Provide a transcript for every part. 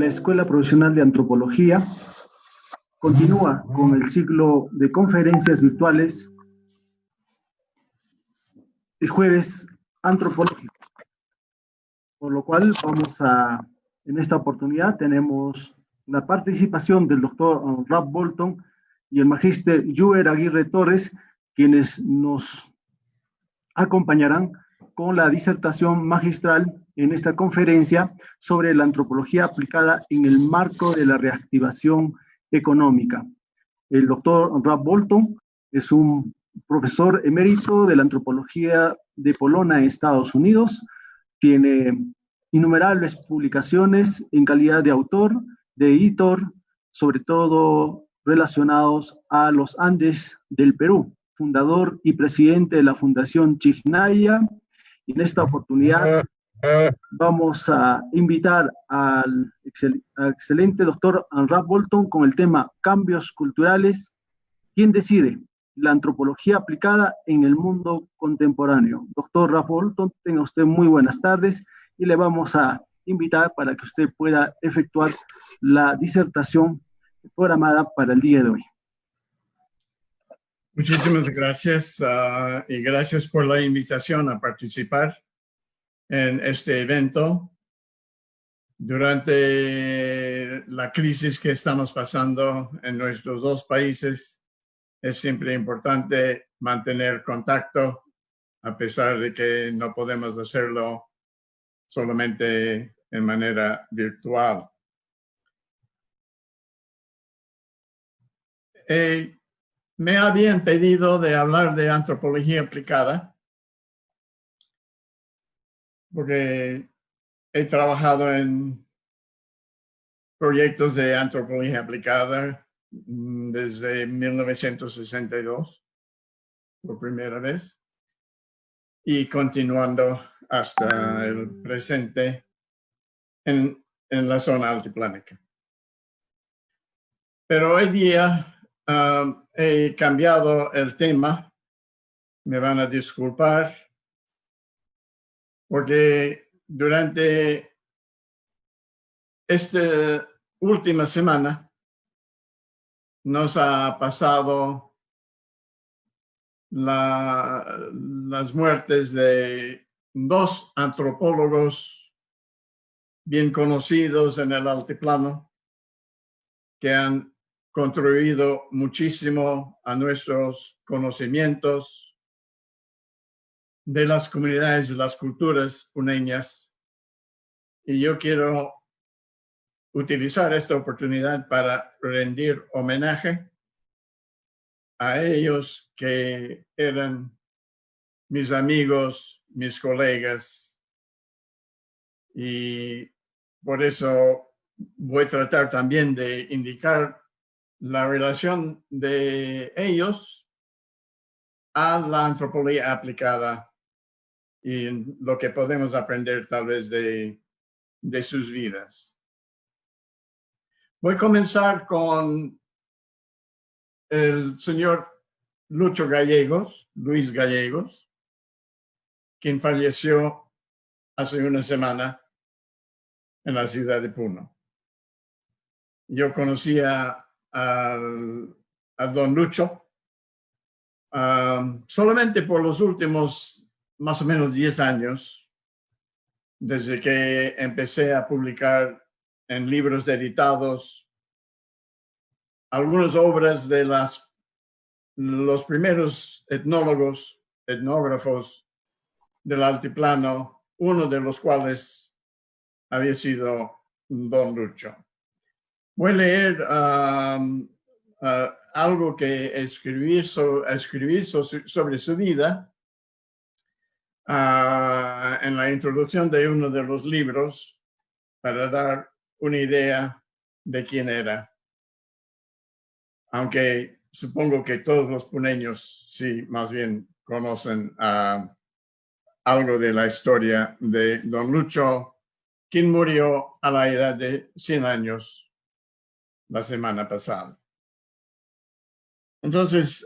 la Escuela Profesional de Antropología continúa con el ciclo de conferencias virtuales de jueves antropológico, por lo cual en esta oportunidad tenemos la participación del doctor Ralph Bolton y el magíster Yuer Aguirre Torres, quienes nos acompañarán con la disertación magistral en esta conferencia sobre la antropología aplicada en el marco de la reactivación económica. El doctor Ralph Bolton es un profesor emérito de la antropología de Polona en Estados Unidos. Tiene innumerables publicaciones en calidad de autor, de editor, sobre todo relacionados a los Andes del Perú, fundador y presidente de la Fundación Chignaya. Y en esta oportunidad vamos a invitar al excelente doctor Ralph Bolton con el tema Cambios culturales. ¿Quién decide? La antropología aplicada en el mundo contemporáneo. Doctor Ralph Bolton, tenga usted muy buenas tardes y le vamos a invitar para que usted pueda efectuar la disertación programada para el día de hoy. Muchísimas gracias y gracias por la invitación a participar en este evento. Durante la crisis que estamos pasando en nuestros dos países, es siempre importante mantener contacto, a pesar de que no podemos hacerlo solamente en manera virtual. Me habían pedido de hablar de antropología aplicada, porque he trabajado en proyectos de antropología aplicada desde 1962, por primera vez, y continuando hasta el presente en la zona altiplánica. Pero hoy día he cambiado el tema, me van a disculpar, porque durante esta última semana nos ha pasado las muertes de dos antropólogos bien conocidos en el altiplano que han contribuido muchísimo a nuestros conocimientos de las comunidades y las culturas puneñas. Y yo quiero utilizar esta oportunidad para rendir homenaje a ellos que eran mis amigos, mis colegas, y por eso voy a tratar también de indicar la relación de ellos a la antropología aplicada y lo que podemos aprender tal vez de sus vidas. Voy a comenzar con el señor Lucho Gallegos, Luis Gallegos, quien falleció hace una semana en la ciudad de Puno. Yo conocía a don Lucho solamente por los últimos más o menos 10 años, desde que empecé a publicar en libros editados algunas obras de los primeros etnógrafos del altiplano, uno de los cuales había sido don Lucho. Voy a leer algo que escribí sobre su vida en la introducción de uno de los libros para dar una idea de quién era. Aunque supongo que todos los puneños sí más bien conocen algo de la historia de don Lucho, quien murió a la edad de 100 años la semana pasada. Entonces,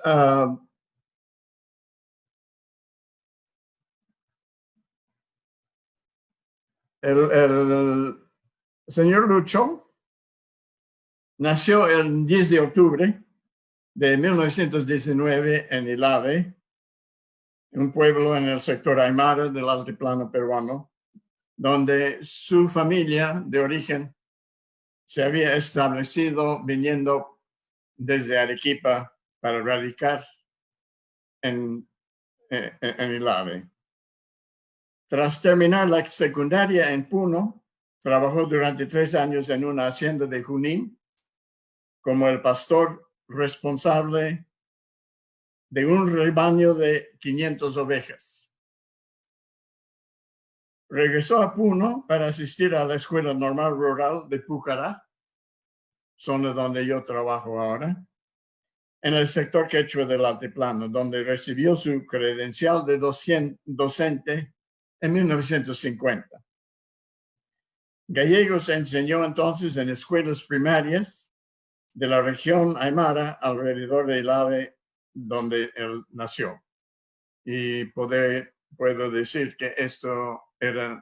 el señor Lucho Nació el 10 de octubre de 1919 en Ilave, un pueblo en el sector Aymara del altiplano peruano, donde su familia de origen se había establecido viniendo desde Arequipa para radicar en Ilave. Tras terminar la secundaria en Puno, trabajó durante 3 años en una hacienda de Junín como el pastor responsable de un rebaño de 500 ovejas. Regresó a Puno para asistir a la Escuela Normal Rural de Pucará, zona donde yo trabajo ahora, en el sector quechua del altiplano, donde recibió su credencial de docente en 1950. Gallegos enseñó entonces en escuelas primarias de la región Aymara alrededor de Ilave, donde él nació. Y puedo decir que esto eran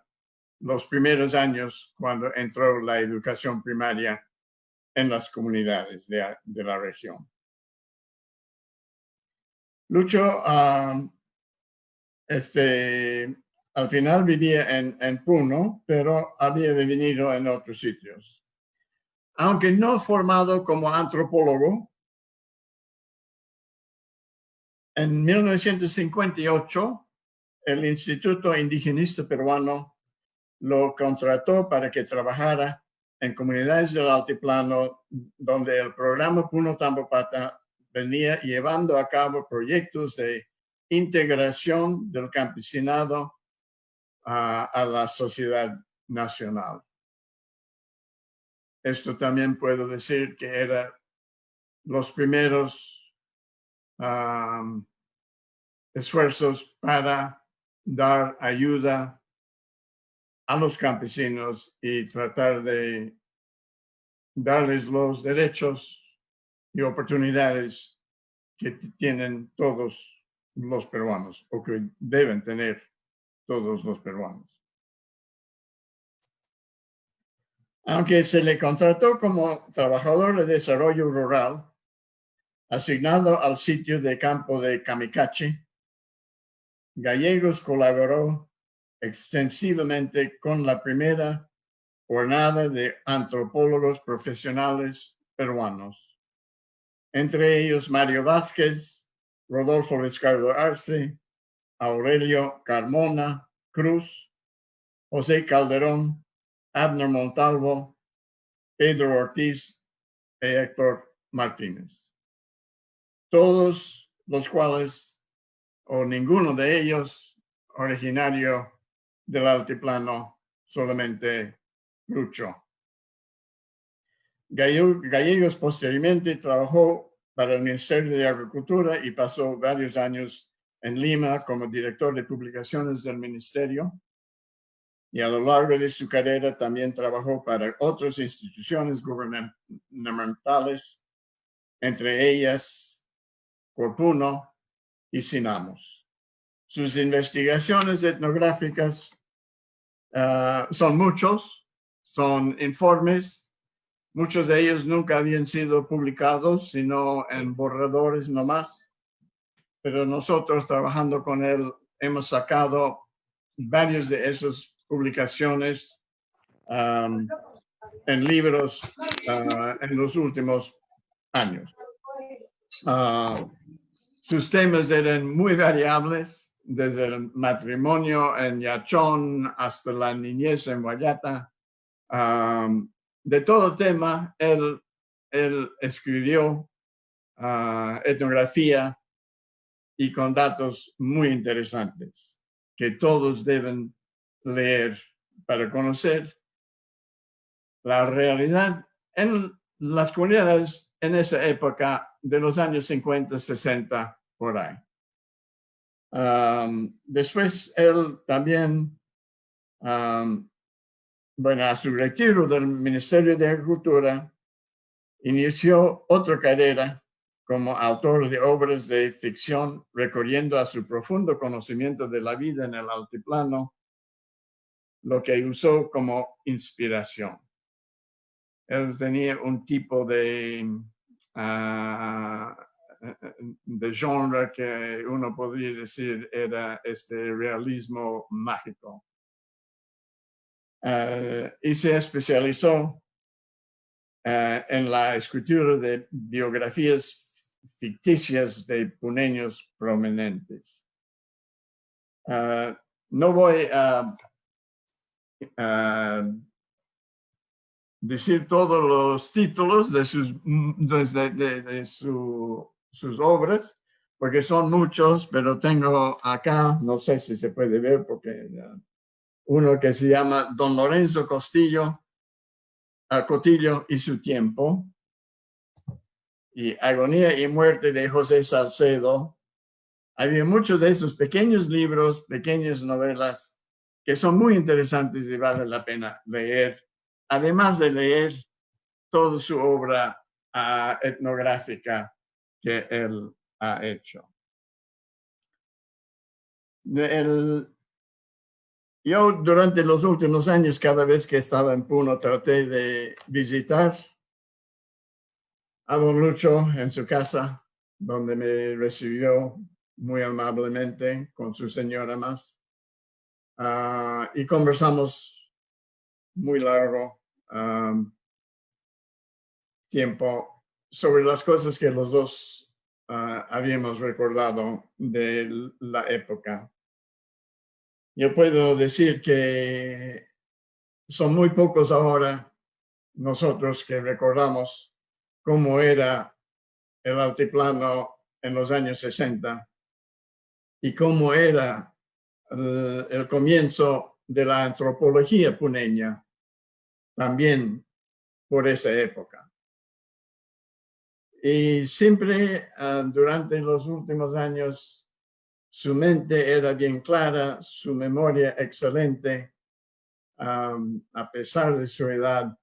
los primeros años cuando entró la educación primaria en las comunidades de la región. Lucho al final vivía en Puno, pero había vivido en otros sitios. Aunque no formado como antropólogo, en 1958 el Instituto Indigenista Peruano lo contrató para que trabajara en comunidades del altiplano, donde el programa Puno Tambopata venía llevando a cabo proyectos de integración del campesinado a la sociedad nacional. Esto también puedo decir que eran los primeros esfuerzos para dar ayuda a los campesinos y tratar de darles los derechos y oportunidades que tienen todos los peruanos o que deben tener todos los peruanos. Aunque se le contrató como trabajador de desarrollo rural, asignado al sitio de campo de Camicache, Gallegos colaboró extensivamente con la primera jornada de antropólogos profesionales peruanos, entre ellos Mario Vázquez, Rodolfo Riscardo Arce, Aurelio Carmona Cruz, José Calderón, Abner Montalvo, Pedro Ortiz y Héctor Martínez. Todos los cuales, o ninguno de ellos, originario del altiplano, solamente Lucho. Gallegos posteriormente trabajó para el Ministerio de Agricultura y pasó varios años en Lima como director de publicaciones del ministerio. Y a lo largo de su carrera también trabajó para otras instituciones gubernamentales, entre ellas Corpuno y Sinamos. Sus investigaciones etnográficas son muchos, son informes. Muchos de ellos nunca habían sido publicados, sino en borradores nomás. Pero nosotros, trabajando con él, hemos sacado varias de esas publicaciones en libros en los últimos años. Sus temas eran muy variables, desde el matrimonio en Yachón hasta la niñez en Guayata. De todo tema, él escribió etnografía y con datos muy interesantes que todos deben leer para conocer la realidad en las comunidades en esa época de los años 50, 60, por ahí. Después él también, a su retiro del Ministerio de Agricultura, inició otra carrera como autor de obras de ficción, recurriendo a su profundo conocimiento de la vida en el altiplano, lo que usó como inspiración. él tenía un tipo de genre que uno podría decir era realismo mágico. Y se especializó en la escritura de biografías ficticias de puneños prominentes. No voy a decir todos los títulos de sus obras, porque son muchos, pero tengo acá, no sé si se puede ver, porque uno que se llama Don Lorenzo Cotillo y su tiempo, y Agonía y muerte de José Salcedo. Había muchos de esos pequeños libros, pequeñas novelas, que son muy interesantes y vale la pena leer, además de leer toda su obra etnográfica que él ha hecho. Yo durante los últimos años, cada vez que estaba en Puno, traté de visitar a don Lucho en su casa, donde me recibió muy amablemente con su señora más. Y conversamos muy largo tiempo sobre las cosas que los dos habíamos recordado de la época. Yo puedo decir que son muy pocos ahora nosotros que recordamos cómo era el altiplano en los años 60 y cómo era el comienzo de la antropología puneña también por esa época. Y siempre durante los últimos años su mente era bien clara, su memoria excelente, a pesar de su edad.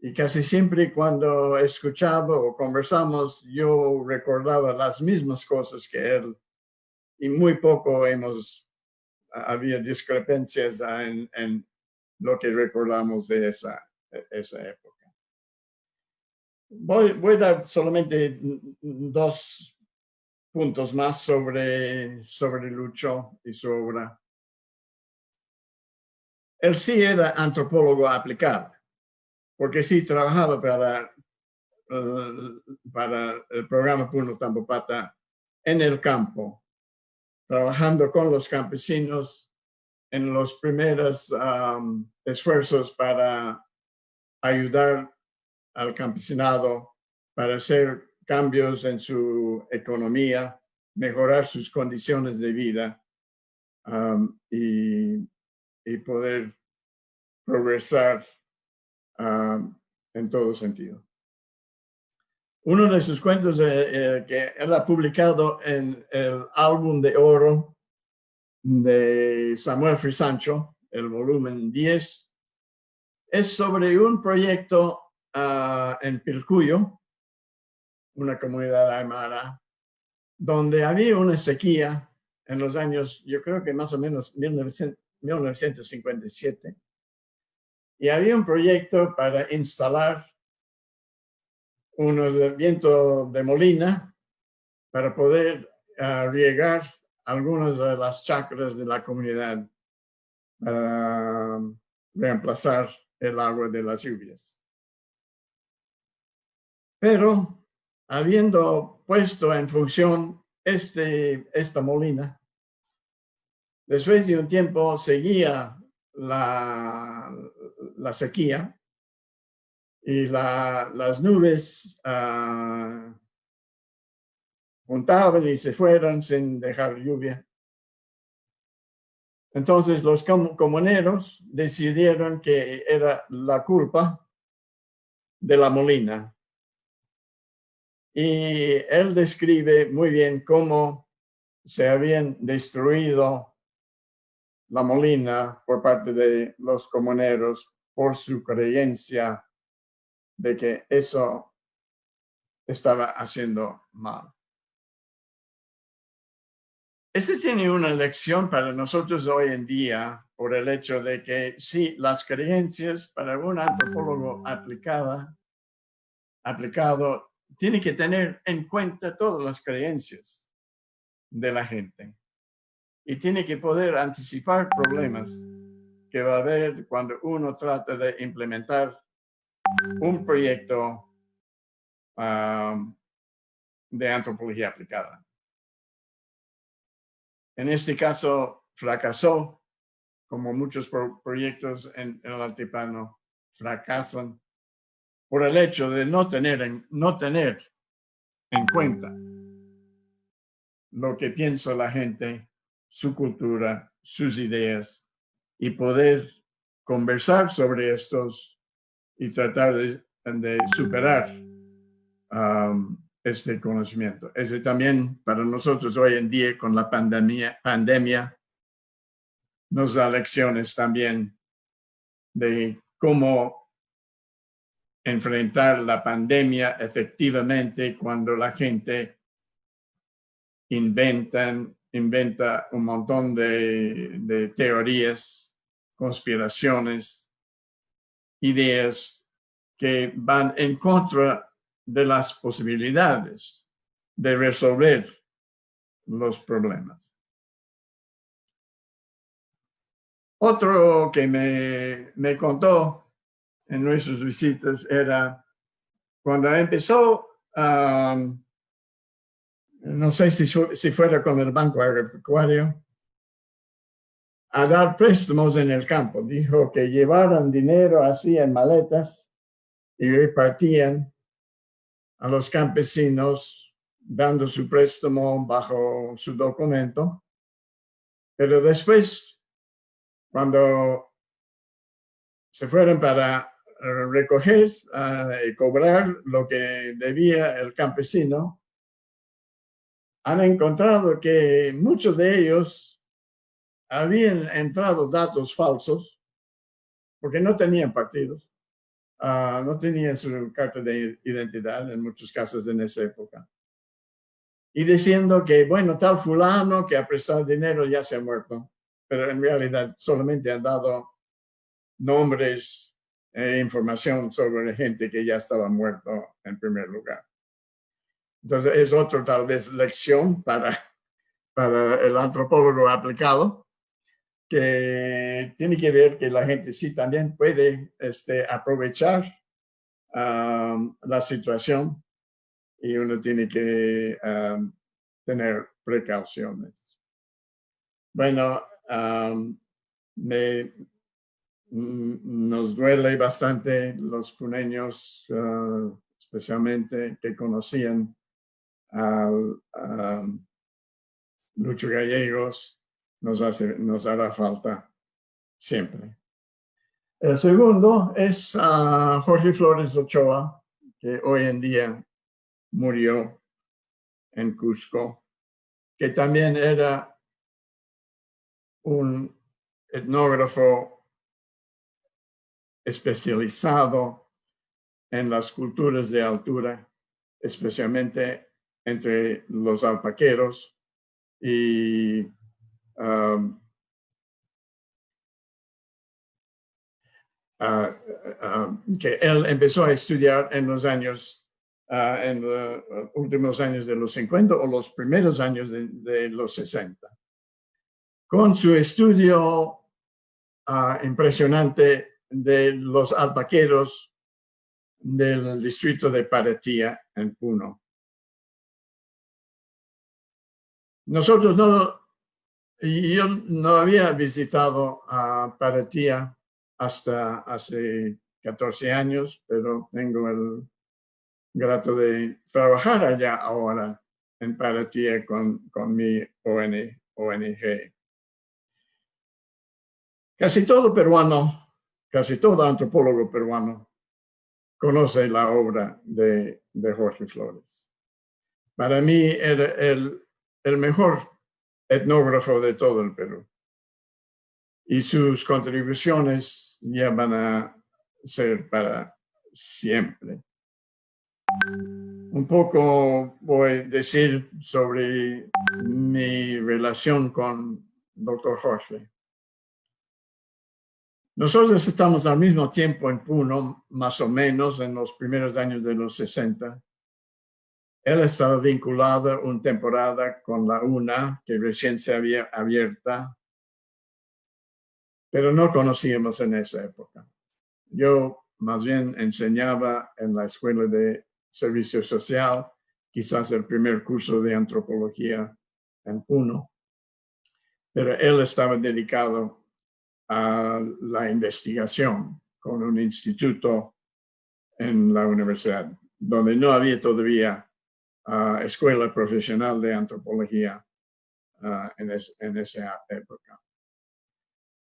Y casi siempre cuando escuchaba o conversamos, yo recordaba las mismas cosas que él. Y muy poco había discrepancias en lo que recordamos de esa época. Voy a dar solamente 2 puntos más sobre Lucho y su obra. Él sí era antropólogo aplicado, porque sí trabajaba para el programa Puno Tambopata en el campo, trabajando con los campesinos en los primeros esfuerzos para ayudar al campesinado, para hacer cambios en su economía, mejorar sus condiciones de vida y poder progresar en todo sentido. Uno de sus cuentos que él ha publicado en el álbum de oro de Samuel Frisancho, el volumen 10, es sobre un proyecto en Pilcuyo, una comunidad aymara, donde había una sequía en los años, yo creo que más o menos 1957, y había un proyecto para instalar unos vientos de molina para poder riegar algunas de las chacras de la comunidad para reemplazar el agua de las lluvias. Pero habiendo puesto en función esta molina, después de un tiempo seguía la sequía y las nubes juntaban y se fueron sin dejar lluvia. Entonces los comuneros decidieron que era la culpa de la molina. Y él describe muy bien cómo se habían destruido la molina por parte de los comuneros por su creencia de que eso estaba haciendo mal. Ese tiene una lección para nosotros hoy en día por el hecho de que sí, las creencias para un antropólogo aplicado, tiene que tener en cuenta todas las creencias de la gente y tiene que poder anticipar problemas que va a haber cuando uno trata de implementar un proyecto de antropología aplicada. En este caso, fracasó, como muchos proyectos en el altiplano fracasan por el hecho de no tener en cuenta lo que piensa la gente, su cultura, sus ideas, y poder conversar sobre estos y tratar de superar este conocimiento. Ese también para nosotros hoy en día con la pandemia nos da lecciones también de cómo enfrentar la pandemia efectivamente cuando la gente inventa un montón de teorías, conspiraciones, ideas que van en contra de las posibilidades de resolver los problemas. Otro que me contó en nuestras visitas era cuando empezó, no sé si fuera con el Banco Agropecuario, a dar préstamos en el campo. Dijo que llevaran dinero así en maletas y repartían a los campesinos dando su préstamo bajo su documento. Pero después, cuando se fueron para recoger y cobrar lo que debía el campesino, han encontrado que muchos de ellos habían entrado datos falsos porque no tenían partidos, no tenían su carta de identidad en muchos casos en esa época. Y diciendo que, bueno, tal fulano que ha prestado dinero ya se ha muerto, pero en realidad solamente han dado nombres e información sobre gente que ya estaba muerto en primer lugar. Entonces es otra tal vez lección para el antropólogo aplicado, que tiene que ver que la gente sí también puede aprovechar la situación y uno tiene que tener precauciones. Bueno, nos duele bastante los puneños, especialmente que conocían a Lucho Gallegos, nos hará falta siempre. El segundo es Jorge Flores Ochoa, que hoy en día murió en Cusco, que también era un etnógrafo especializado en las culturas de altura, especialmente entre los alpaqueros y que él empezó a estudiar en los años, en los últimos años de los 50 o los primeros años de los 60. Con su estudio impresionante de los alpaqueros del distrito de Paratía en Puno. Yo no había visitado a Paratía hasta hace 14 años, pero tengo el grato de trabajar allá ahora en Paratía con mi ONG. Casi todo antropólogo peruano conoce la obra de Jorge Flores. Para mí era el mejor etnógrafo de todo el Perú. Y sus contribuciones ya van a ser para siempre. Un poco voy a decir sobre mi relación con Dr. Jorge. Nosotros estamos al mismo tiempo en Puno, más o menos en los primeros años de los 60. Él estaba vinculado una temporada con la UNA, que recién se había abierta, pero no conocíamos en esa época. Yo más bien enseñaba en la Escuela de Servicio Social, quizás el primer curso de antropología en Puno, pero él estaba dedicado a la investigación con un instituto en la universidad, donde no había todavía escuela profesional de antropología en esa época.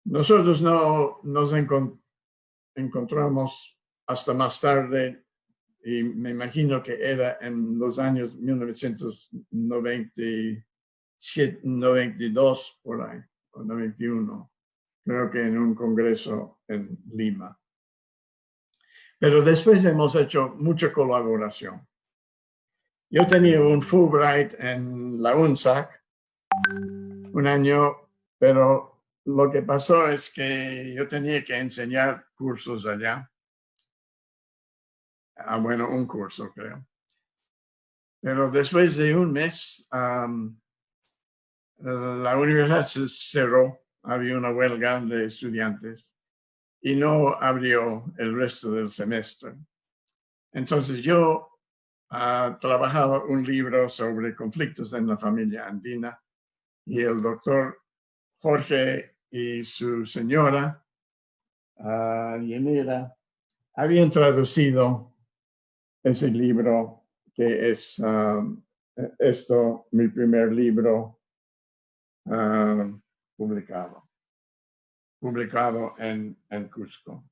Nosotros no nos encontramos hasta más tarde, y me imagino que era en los años 1997, 92 por ahí, o 91, creo que en un congreso en Lima. Pero después hemos hecho mucha colaboración. Yo tenía un Fulbright en la UNSAC un año, pero lo que pasó es que yo tenía que enseñar cursos allá. Bueno, un curso, creo. Pero después de un mes, la universidad se cerró. Había una huelga de estudiantes y no abrió el resto del semestre. Entonces yo trabajaba un libro sobre conflictos en la familia andina y el doctor Jorge y su señora, Yanira, habían traducido ese libro que es mi primer libro publicado en Cusco.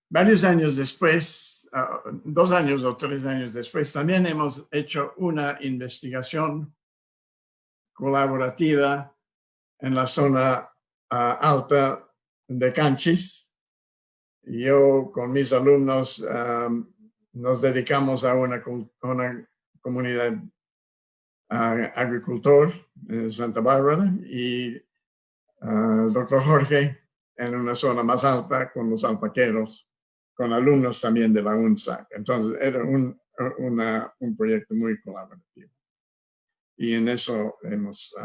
Varios años después, 2 años o 3 años después, también hemos hecho una investigación colaborativa en la zona alta de Canchis. Yo con mis alumnos nos dedicamos a una comunidad agricultor en Santa Bárbara y el doctor Jorge en una zona más alta con los alpaqueros, con alumnos también de la UNSAC. Entonces era un proyecto muy colaborativo. Y en eso hemos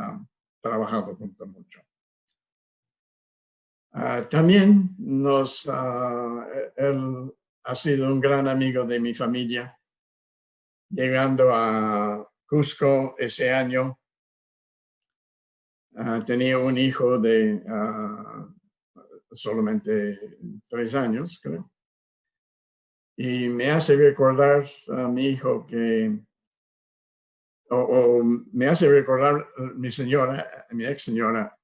trabajado juntos mucho. También él ha sido un gran amigo de mi familia. Llegando a Cusco ese año, tenía un hijo de solamente 3 años, creo. Y me hace recordar a mi hijo me hace recordar mi ex señora,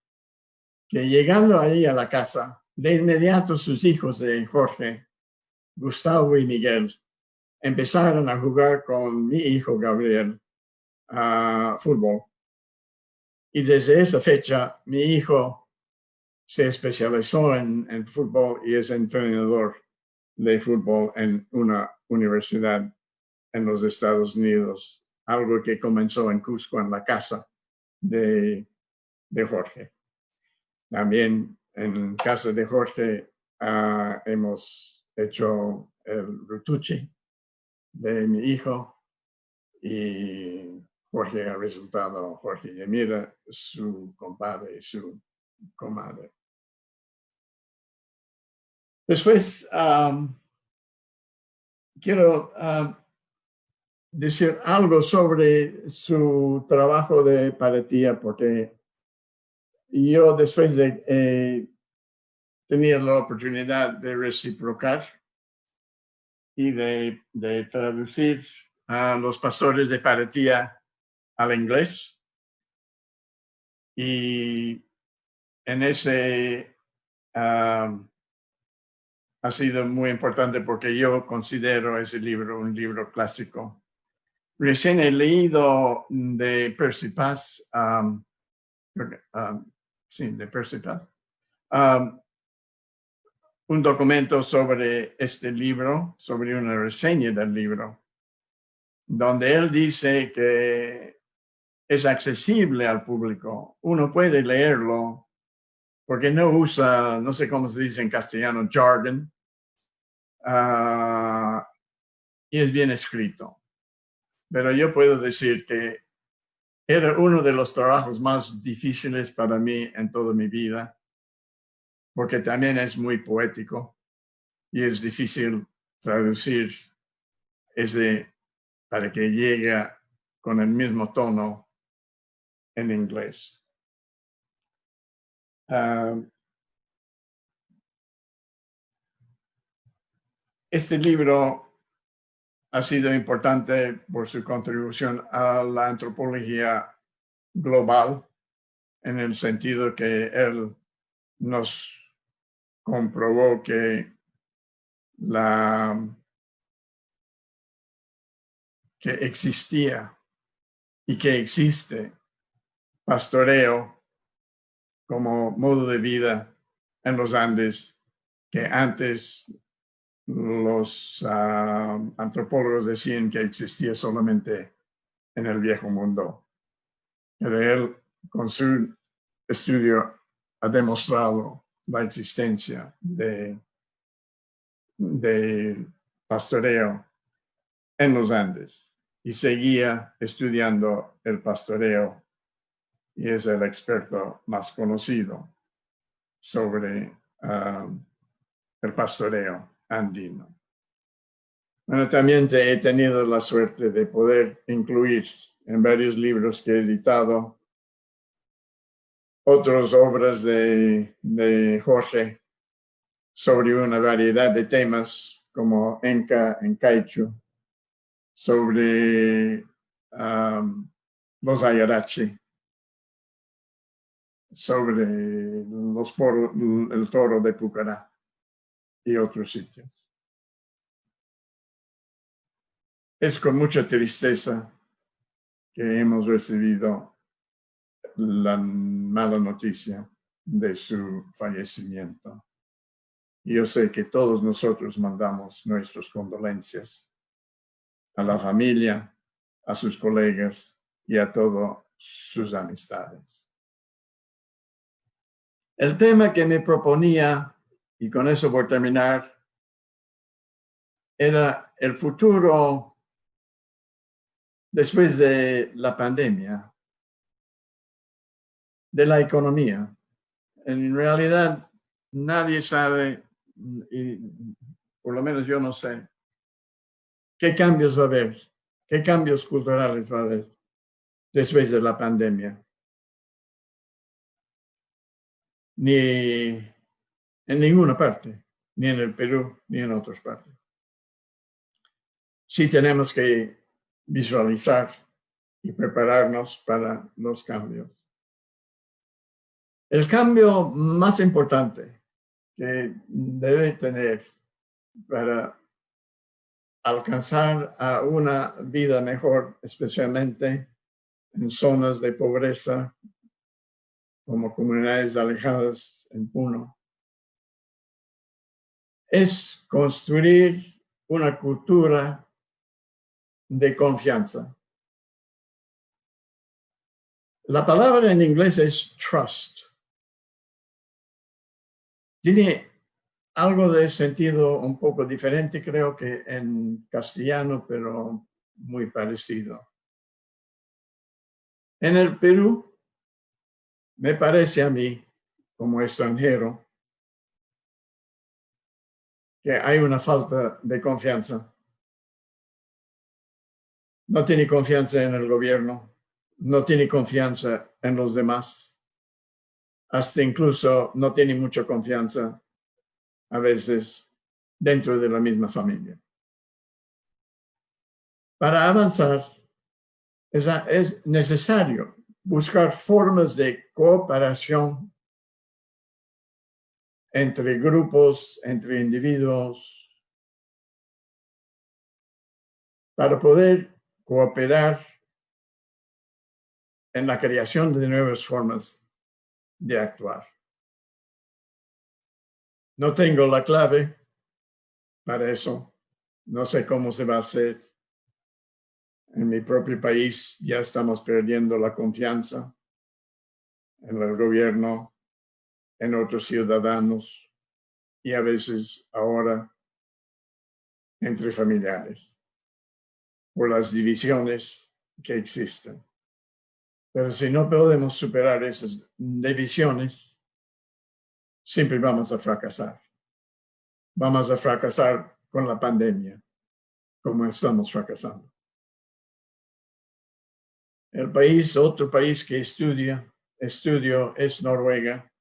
que llegando ahí a la casa, de inmediato sus hijos de Jorge, Gustavo y Miguel, empezaron a jugar con mi hijo Gabriel a fútbol. Y desde esa fecha, mi hijo se especializó en fútbol y es entrenador de fútbol en una universidad en los Estados Unidos, algo que comenzó en Cusco, en la casa de Jorge. También en casa de Jorge hemos hecho el rutuchi de mi hijo y Jorge ha resultado, Jorge Yamira, su compadre y su comadre. Después quiero decir algo sobre su trabajo de paretía, porque yo después de tenía la oportunidad de reciprocar y de traducir a los pastores de paretía al inglés. Y en ese ha sido muy importante porque yo considero ese libro un libro clásico. Recién he leído de Percy Paz, sí, de Percy Paz, un documento sobre este libro, sobre una reseña del libro, donde él dice que es accesible al público. Uno puede leerlo porque no usa, no sé cómo se dice en castellano, jargon, y es bien escrito. Pero yo puedo decir que era uno de los trabajos más difíciles para mí en toda mi vida, porque también es muy poético y es difícil traducir ese para que llegue con el mismo tono en inglés. Este libro ha sido importante por su contribución a la antropología global, en el sentido que él nos comprobó que existía y que existe pastoreo como modo de vida en los Andes, que antes los antropólogos decían que existía solamente en el viejo mundo. Pero él, con su estudio, ha demostrado la existencia de pastoreo en los Andes y seguía estudiando el pastoreo y es el experto más conocido sobre el pastoreo andino. Bueno, también he tenido la suerte de poder incluir en varios libros que he editado otras obras de Jorge sobre una variedad de temas como Enca, Encaichu, sobre los Ayarachi, sobre el toro de Pucará y otros sitios. Es con mucha tristeza que hemos recibido la mala noticia de su fallecimiento. Y yo sé que todos nosotros mandamos nuestras condolencias a la familia, a sus colegas y a todas sus amistades. El tema que me proponía, y con eso voy a terminar, era el futuro después de la pandemia, de la economía. En realidad, nadie sabe, y por lo menos yo no sé, qué cambios va a haber, qué cambios culturales va a haber después de la pandemia. Ni en ninguna parte, ni en el Perú, ni en otras partes. Sí tenemos que visualizar y prepararnos para los cambios. El cambio más importante que debe tener para alcanzar a una vida mejor, especialmente en zonas de pobreza, como comunidades alejadas en Puno, es construir una cultura de confianza. La palabra en inglés es trust. Tiene algo de sentido un poco diferente, creo que en castellano, pero muy parecido. En el Perú, me parece a mí, como extranjero, que hay una falta de confianza. No tiene confianza en el gobierno, no tiene confianza en los demás, hasta incluso no tiene mucha confianza a veces dentro de la misma familia. Para avanzar, es necesario buscar formas de cooperación entre grupos, entre individuos, para poder cooperar en la creación de nuevas formas de actuar. No tengo la clave para eso. No sé cómo se va a hacer. En mi propio país ya estamos perdiendo la confianza en el gobierno, en otros ciudadanos y a veces ahora entre familiares por las divisiones que existen. Pero si no podemos superar esas divisiones, siempre vamos a fracasar. Vamos a fracasar con la pandemia, como estamos fracasando. El país, otro país que estudio es Noruega.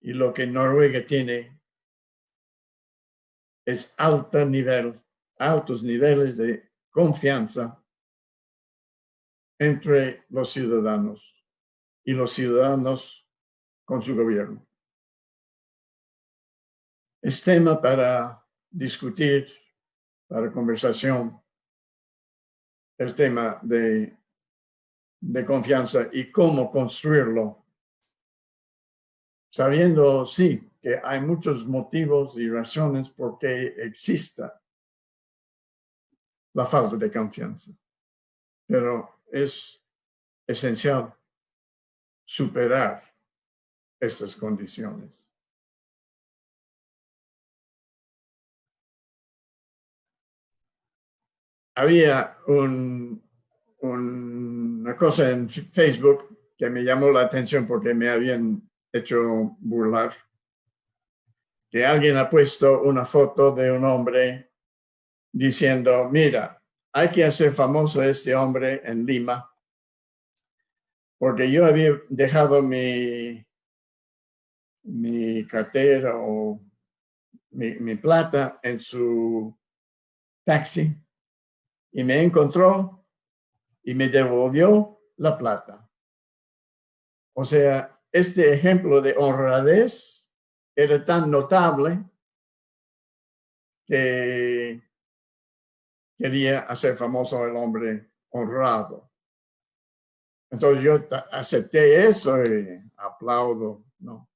Y lo que Noruega tiene es altos niveles de confianza entre los ciudadanos y los ciudadanos con su gobierno. Es tema para discutir, para conversación, el tema de confianza y cómo construirlo, sabiendo, sí, que hay muchos motivos y razones por qué exista la falta de confianza, pero es esencial superar estas condiciones. Había una cosa en Facebook que me llamó la atención porque me habían hecho burlar, que alguien ha puesto una foto de un hombre diciendo, mira, hay que hacer famoso a este hombre en Lima, porque yo había dejado mi cartera o mi plata en su taxi y me encontró y me devolvió la plata. O sea, este ejemplo de honradez era tan notable que quería hacer famoso al hombre honrado. Entonces yo acepté eso y aplaudo, ¿no?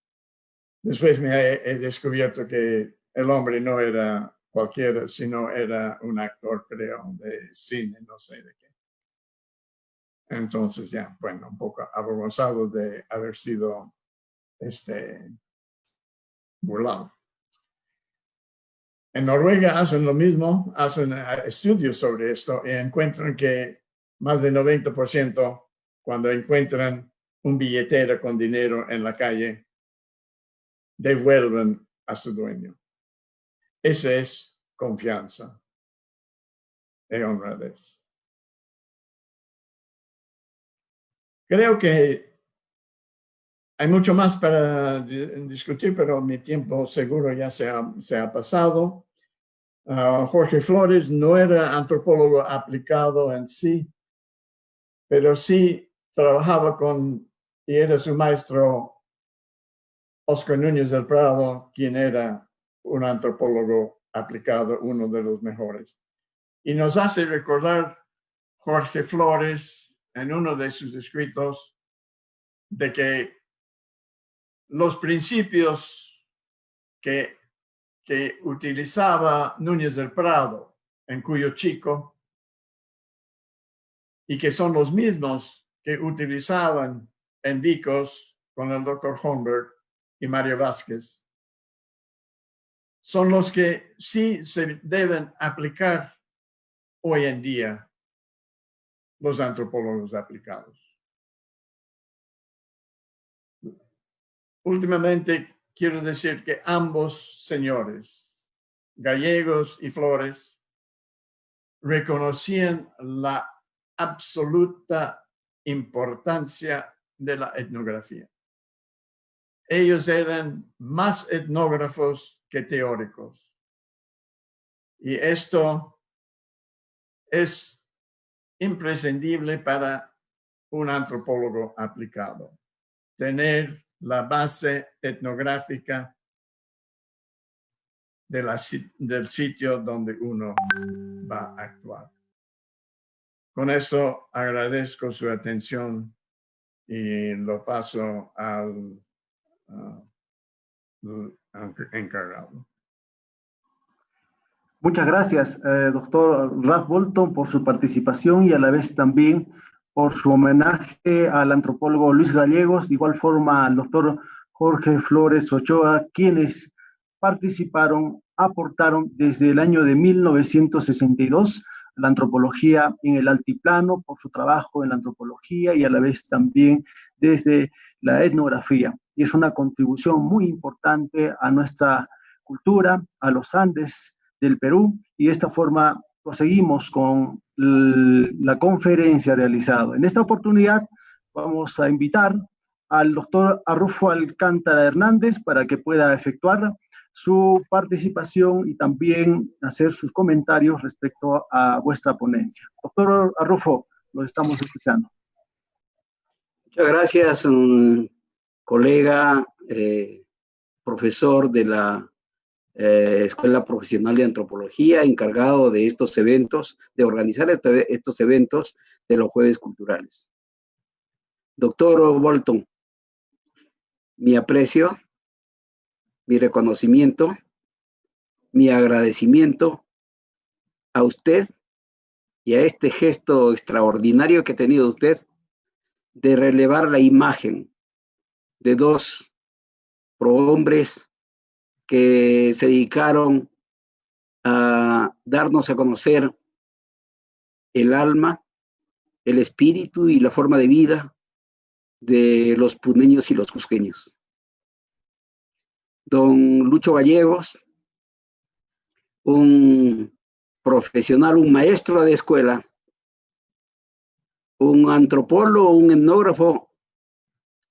Después me he descubierto que el hombre no era cualquiera, sino era un actor, creo, de cine, no sé de qué. Entonces ya, bueno, un poco avergonzado de haber sido burlado. En Noruega hacen lo mismo, hacen estudios sobre esto y encuentran que más del 90% cuando encuentran un billetera con dinero en la calle, devuelven a su dueño. Esa es confianza y honradez. Creo que hay mucho más para discutir, pero mi tiempo seguro ya se ha pasado. Jorge Flores no era antropólogo aplicado en sí, pero sí trabajaba y era su maestro Oscar Núñez del Prado, quien era un antropólogo aplicado, uno de los mejores. Y nos hace recordar Jorge Flores en uno de sus escritos de que los principios que utilizaba Núñez del Prado en Cuyo Chico y que son los mismos que utilizaban en Vicos con el doctor Holmberg y Mario Vázquez, son los que sí se deben aplicar hoy en día los antropólogos aplicados. Últimamente, quiero decir que ambos señores, Gallegos y Flores, reconocían la absoluta importancia de la etnografía. Ellos eran más etnógrafos que teóricos. Y esto es imprescindible para un antropólogo aplicado. Tener la base etnográfica del sitio donde uno va a actuar. Con eso agradezco su atención y lo paso encargado. Muchas gracias, doctor Ralph Bolton, por su participación y a la vez también por su homenaje al antropólogo Luis Gallegos, de igual forma al doctor Jorge Flores Ochoa, quienes participaron, aportaron desde el año de 1962 la antropología en el altiplano, por su trabajo en la antropología y a la vez también desde la etnografía. Y es una contribución muy importante a nuestra cultura, a los Andes del Perú, y de esta forma proseguimos con la conferencia realizada. En esta oportunidad vamos a invitar al doctor Arrufo Alcántara Hernández para que pueda efectuar su participación y también hacer sus comentarios respecto a vuestra ponencia. Doctor Arrufo, lo estamos escuchando. Muchas gracias, colega, profesor de la Escuela Profesional de Antropología, encargado de estos eventos, de organizar estos eventos de los Jueves Culturales. Doctor Bolton, mi aprecio, mi reconocimiento, mi agradecimiento a usted y a este gesto extraordinario que ha tenido usted de relevar la imagen de dos prohombres que se dedicaron a darnos a conocer el alma, el espíritu y la forma de vida de los puneños y los cusqueños. Don Lucho Gallegos, un profesional, un maestro de escuela, un antropólogo, un etnógrafo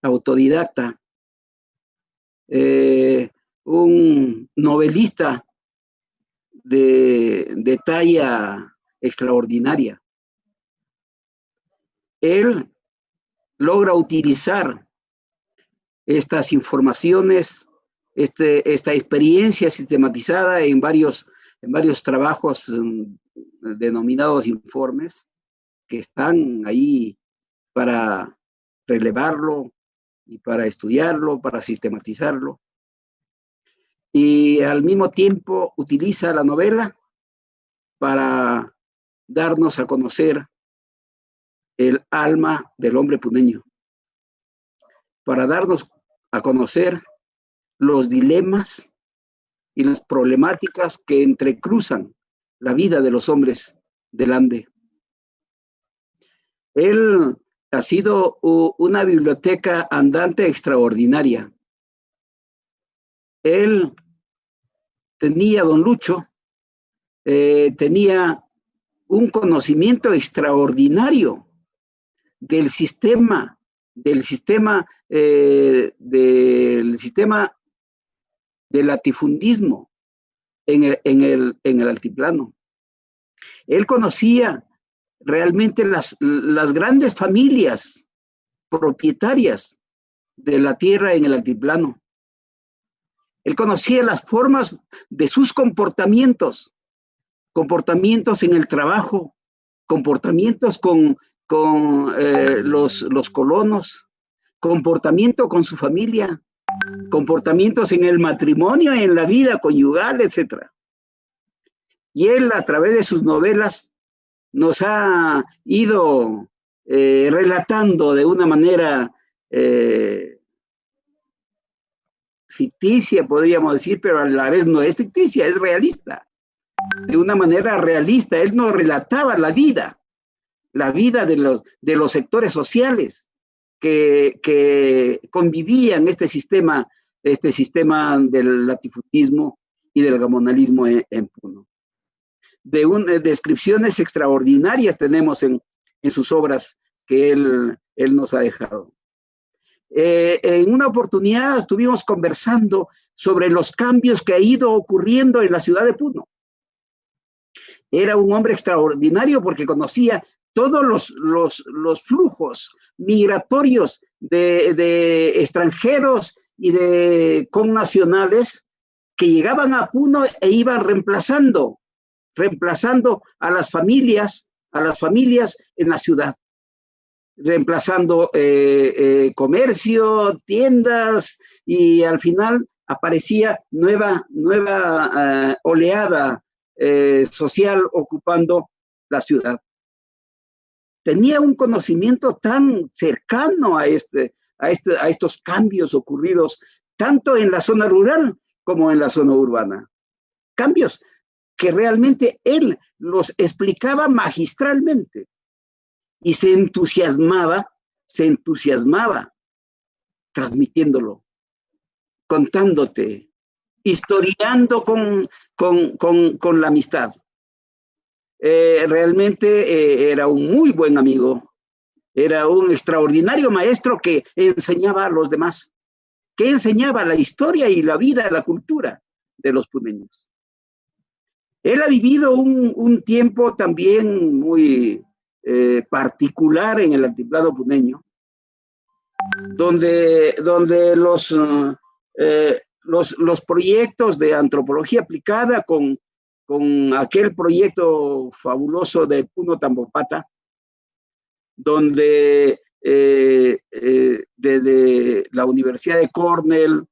autodidacta, un novelista de talla extraordinaria. Él logra utilizar estas informaciones, esta experiencia sistematizada en varios trabajos denominados informes, que están ahí para relevarlo y para estudiarlo, para sistematizarlo. Y al mismo tiempo utiliza la novela para darnos a conocer el alma del hombre puneño, para darnos a conocer los dilemas y las problemáticas que entrecruzan la vida de los hombres del Ande. Él ha sido una biblioteca andante extraordinaria. Él tenía, don Lucho, tenía un conocimiento extraordinario del sistema del latifundismo en el altiplano. Él conocía realmente las grandes familias propietarias de la tierra en el altiplano. Él conocía las formas de sus comportamientos en el trabajo, comportamientos con los colonos, comportamiento con su familia, comportamientos en el matrimonio, en la vida conyugal, etc. Y él, a través de sus novelas, nos ha ido relatando de una manera ficticia, podríamos decir, pero a la vez no es ficticia, es realista. De una manera realista, él nos relataba la vida de los sectores sociales que convivían este sistema del latifundismo y del gamonalismo en Puno. Descripciones extraordinarias tenemos en sus obras que él nos ha dejado. En una oportunidad estuvimos conversando sobre los cambios que ha ido ocurriendo en la ciudad de Puno. Era un hombre extraordinario porque conocía todos los flujos migratorios de extranjeros y de connacionales que llegaban a Puno e iban reemplazando a las familias en la ciudad, reemplazando comercio, tiendas, y al final aparecía nueva oleada social ocupando la ciudad. Tenía un conocimiento tan cercano a estos cambios ocurridos tanto en la zona rural como en la zona urbana. Cambios que realmente él los explicaba magistralmente y se entusiasmaba transmitiéndolo, contándote, historiando con la amistad. Realmente era un muy buen amigo, era un extraordinario maestro que enseñaba a los demás, que enseñaba la historia y la vida, la cultura de los puneños. Él ha vivido un tiempo también muy particular en el altiplano puneño, donde los proyectos de antropología aplicada con aquel proyecto fabuloso de Puno Tambopata, donde desde la Universidad de Cornell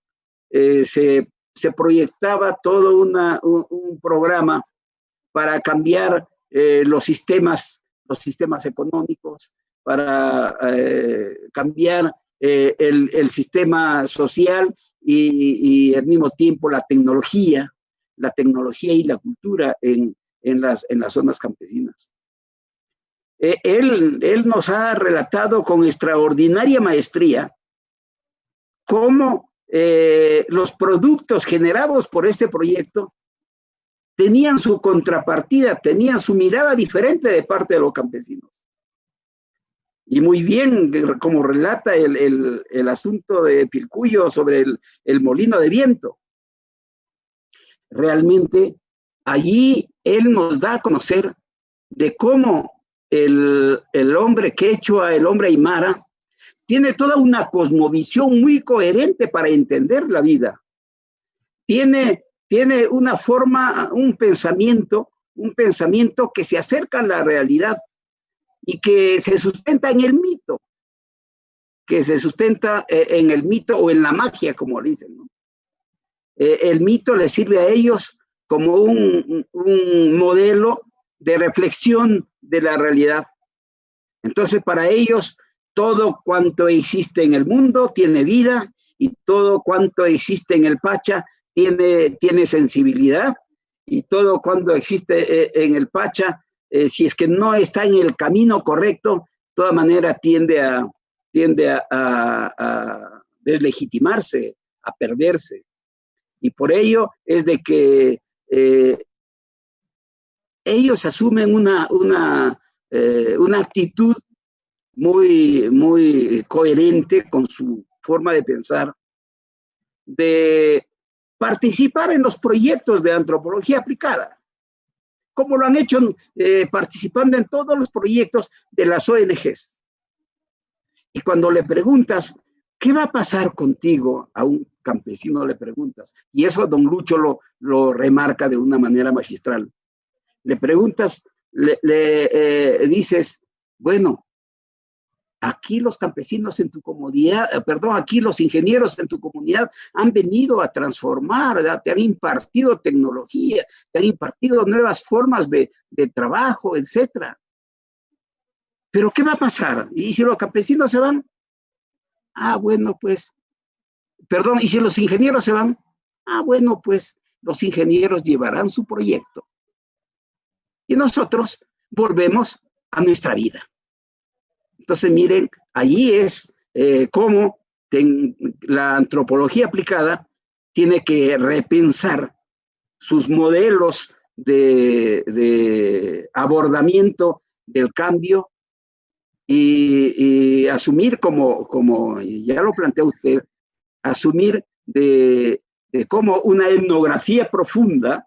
se proyectaba todo un programa para cambiar los sistemas económicos, para cambiar el sistema social y al mismo tiempo la tecnología y la cultura en las zonas campesinas. Él nos ha relatado con extraordinaria maestría cómo los productos generados por este proyecto tenían su contrapartida, tenían su mirada diferente de parte de los campesinos. Y muy bien, como relata el asunto de Pilcuyo sobre el molino de viento. Realmente, allí él nos da a conocer de cómo el hombre quechua, el hombre aymara, tiene toda una cosmovisión muy coherente para entender la vida. Tiene una forma, un pensamiento que se acerca a la realidad y que se sustenta en el mito, o en la magia, como dicen, ¿no? El mito les sirve a ellos como un modelo de reflexión de la realidad. Entonces, para ellos, todo cuanto existe en el mundo tiene vida y todo cuanto existe en el Pacha tiene sensibilidad, y todo cuanto existe en el Pacha, si es que no está en el camino correcto, de todas maneras tiende a deslegitimarse, a perderse. Y por ello es de que ellos asumen una actitud muy coherente con su forma de pensar, de participar en los proyectos de antropología aplicada, como lo han hecho participando en todos los proyectos de las ONGs. Y cuando le preguntas, ¿qué va a pasar contigo? A un campesino le preguntas, y eso don Lucho lo remarca de una manera magistral. Le preguntas, le dices, bueno, aquí los campesinos en tu comunidad, aquí los ingenieros en tu comunidad han venido a transformar, ¿verdad? Te han impartido tecnología, te han impartido nuevas formas de trabajo, etcétera. Pero ¿qué va a pasar? ¿Y si los campesinos se van? Ah, bueno, pues, perdón, ¿y si los ingenieros se van? Ah, bueno, pues, los ingenieros llevarán su proyecto. Y nosotros volvemos a nuestra vida. Entonces, miren, allí es cómo la antropología aplicada tiene que repensar sus modelos de abordamiento del cambio y asumir, como ya lo plantea usted, asumir de cómo una etnografía profunda,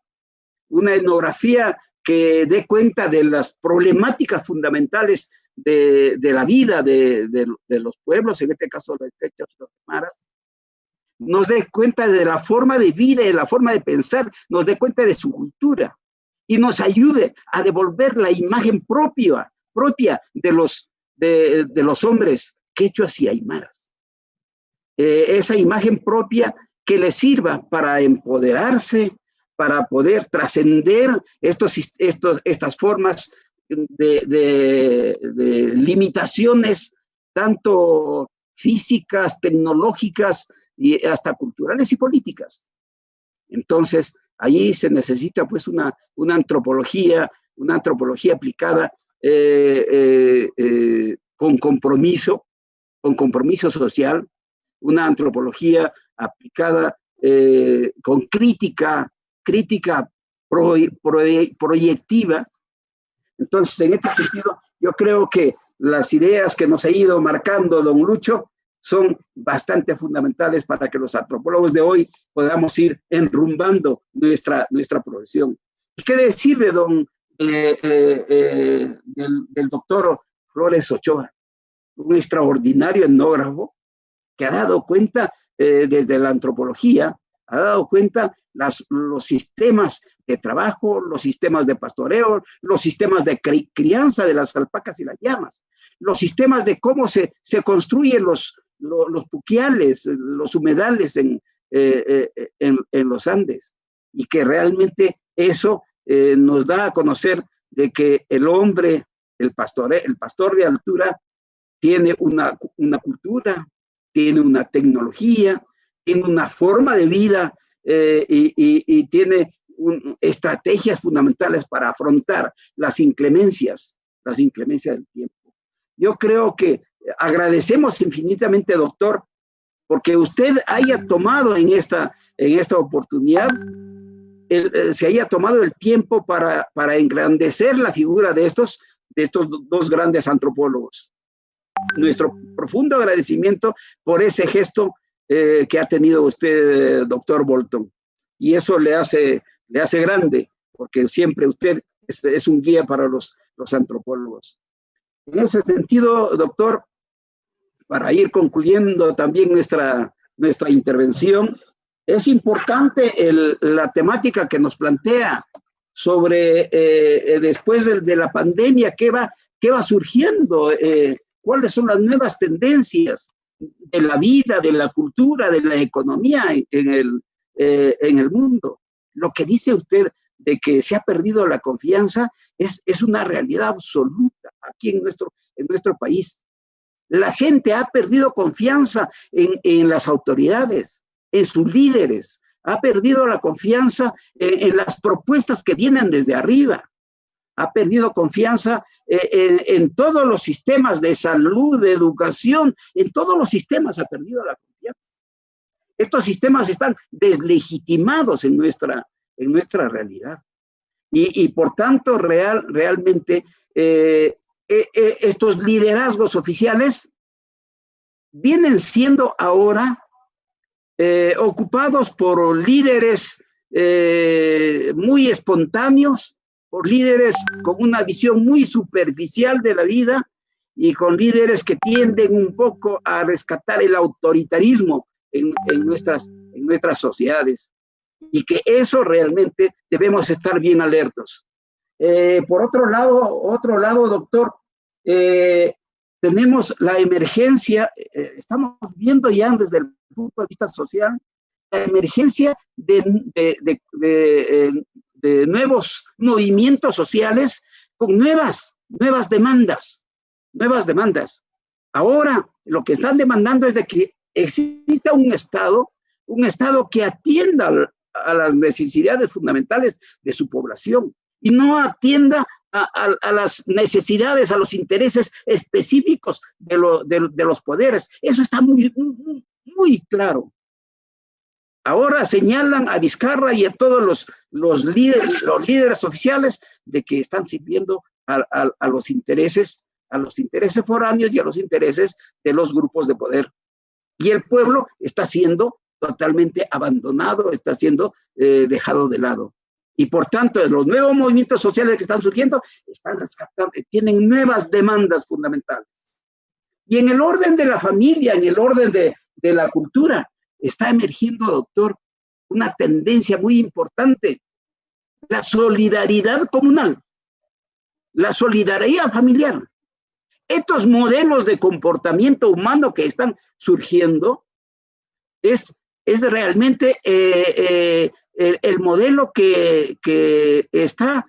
una etnografía que dé cuenta de las problemáticas fundamentales de la vida de los pueblos, en este caso los quechas y los aymaras, nos dé cuenta de la forma de vida y de la forma de pensar, nos dé cuenta de su cultura y nos ayude a devolver la imagen propia de los hombres quechuas y aymaras. Esa imagen propia que les sirva para empoderarse, para poder trascender estas formas de limitaciones, tanto físicas, tecnológicas y hasta culturales y políticas. Entonces, ahí se necesita pues una antropología aplicada con compromiso social, una antropología aplicada con crítica proyectiva. Entonces, en este sentido, yo creo que las ideas que nos ha ido marcando don Lucho son bastante fundamentales para que los antropólogos de hoy podamos ir enrumbando nuestra profesión. ¿Y qué decir de del doctor Flores Ochoa? Un extraordinario etnógrafo que ha dado cuenta desde la antropología, ha dado cuenta los sistemas de trabajo, los sistemas de pastoreo, los sistemas de crianza de las alpacas y las llamas, los sistemas de cómo se construyen los puquiales, los humedales en los Andes, y que realmente eso nos da a conocer de que el hombre, el pastor de altura, tiene una cultura, tiene una tecnología, tiene una forma de vida y tiene estrategias fundamentales para afrontar las inclemencias del tiempo. Yo creo que agradecemos infinitamente, doctor, porque usted haya tomado en esta oportunidad, se haya tomado el tiempo para engrandecer la figura de estos dos grandes antropólogos. Nuestro profundo agradecimiento por ese gesto que ha tenido usted, doctor Bolton. Y eso le hace grande, porque siempre usted es un guía para los antropólogos. En ese sentido, doctor, para ir concluyendo también nuestra intervención, es importante la temática que nos plantea sobre después de la pandemia, qué va surgiendo, cuáles son las nuevas tendencias de la vida, de la cultura, de la economía en el mundo. Lo que dice usted de que se ha perdido la confianza es una realidad absoluta aquí en nuestro país. La gente ha perdido confianza en las autoridades, en sus líderes, ha perdido la confianza en las propuestas que vienen desde arriba, ha perdido confianza en todos los sistemas de salud, de educación, en todos los sistemas ha perdido la confianza. Estos sistemas están deslegitimados en nuestra realidad. Y por tanto, realmente, estos liderazgos oficiales vienen siendo ahora ocupados por líderes muy espontáneos, por líderes con una visión muy superficial de la vida y con líderes que tienden un poco a rescatar el autoritarismo en nuestras sociedades, y que eso realmente debemos estar bien alertos. Por otro lado, doctor, tenemos la emergencia, estamos viendo ya desde el punto de vista social, la emergencia de nuevos movimientos sociales con nuevas demandas. Ahora, lo que están demandando es de que exista un Estado que atienda a las necesidades fundamentales de su población y no atienda a las necesidades, a los intereses específicos de los poderes. Eso está muy, muy claro. Ahora señalan a Vizcarra y a todos los líderes oficiales de que están sirviendo a los intereses foráneos y a los intereses de los grupos de poder. Y el pueblo está siendo totalmente abandonado, está siendo dejado de lado. Y por tanto, los nuevos movimientos sociales que están surgiendo están rescatando, tienen nuevas demandas fundamentales. Y en el orden de la familia, en el orden de la cultura, está emergiendo, doctor, una tendencia muy importante: la solidaridad comunal, la solidaridad familiar. Estos modelos de comportamiento humano que están surgiendo es es realmente el modelo que está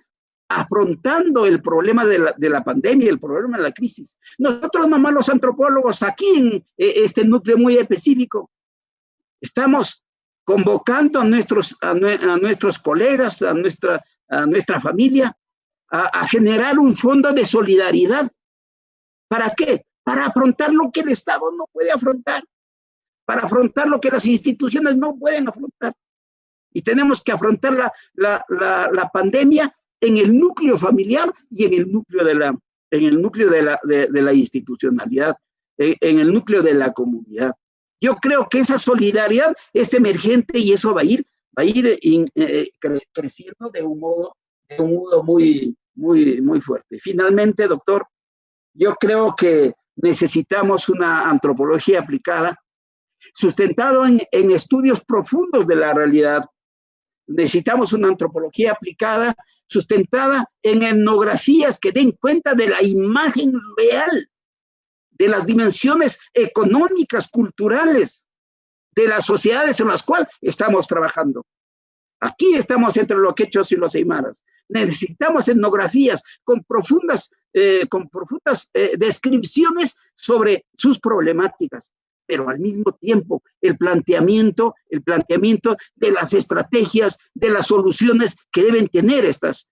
afrontando el problema de la pandemia, el problema de la crisis. Nosotros nomás los antropólogos aquí en este núcleo muy específico estamos convocando a nuestros colegas, a nuestra familia, a generar un fondo de solidaridad. ¿Para qué? Para afrontar lo que el Estado no puede afrontar, para afrontar lo que las instituciones no pueden afrontar. Y tenemos que afrontar la pandemia en el núcleo familiar y en el núcleo de la institucionalidad, en el núcleo de la comunidad. Yo creo que esa solidaridad es emergente y eso va a ir creciendo de un modo muy, muy, muy fuerte. Finalmente, doctor, yo creo que necesitamos una antropología aplicada, sustentado en estudios profundos de la realidad. Necesitamos una antropología aplicada, sustentada en etnografías que den cuenta de la imagen real, de las dimensiones económicas, culturales, de las sociedades en las cuales estamos trabajando. Aquí estamos entre los quechos y los aymaras. Necesitamos etnografías con profundas descripciones sobre sus problemáticas, pero al mismo tiempo el planteamiento de las estrategias, de las soluciones que deben tener estas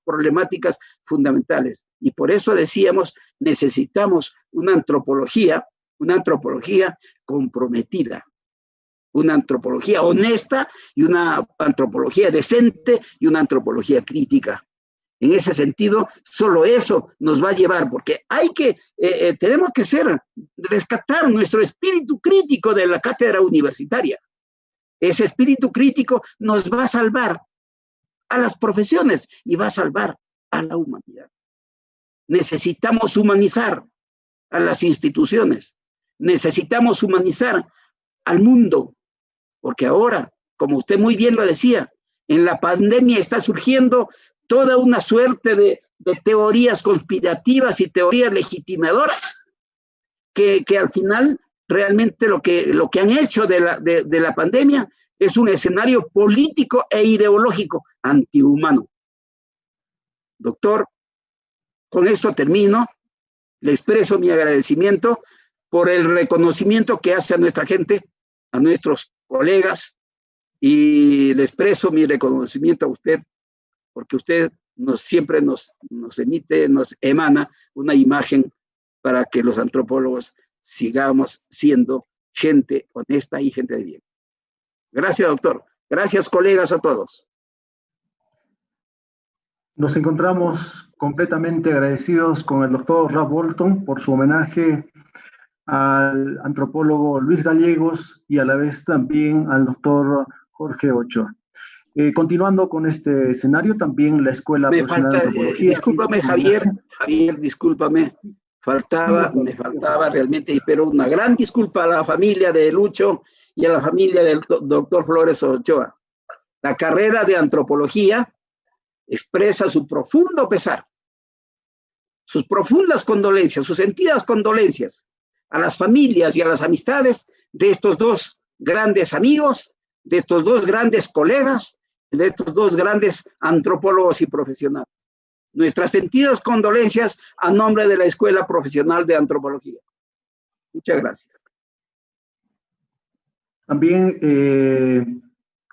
problemáticas fundamentales. Y por eso decíamos, necesitamos una antropología comprometida, una antropología honesta y una antropología decente y una antropología crítica. En ese sentido, solo eso nos va a llevar, porque tenemos que rescatar nuestro espíritu crítico de la cátedra universitaria. Ese espíritu crítico nos va a salvar a las profesiones y va a salvar a la humanidad. Necesitamos humanizar a las instituciones, necesitamos humanizar al mundo, porque ahora, como usted muy bien lo decía, en la pandemia está surgiendo toda una suerte de teorías conspirativas y teorías legitimadoras que al final realmente lo que han hecho de la pandemia es un escenario político e ideológico antihumano. Doctor, con esto termino. Le expreso mi agradecimiento por el reconocimiento que hace a nuestra gente, a nuestros colegas, y le expreso mi reconocimiento a usted, porque usted siempre nos emana una imagen para que los antropólogos sigamos siendo gente honesta y gente de bien. Gracias, doctor. Gracias, colegas, a todos. Nos encontramos completamente agradecidos con el doctor Ralph Bolton por su homenaje al antropólogo Luis Gallegos y a la vez también al doctor Jorge Ochoa. Continuando con este escenario, también la Escuela Profesional de Antropología. Discúlpame, Javier, discúlpame. Me faltaba realmente, pero una gran disculpa a la familia de Lucho y a la familia del doctor Flores Ochoa. La carrera de antropología expresa su profundo pesar, sus profundas condolencias, sus sentidas condolencias a las familias y a las amistades de estos dos grandes amigos, de estos dos grandes colegas, de estos dos grandes antropólogos y profesionales. Nuestras sentidas condolencias a nombre de la Escuela Profesional de Antropología. Muchas gracias. También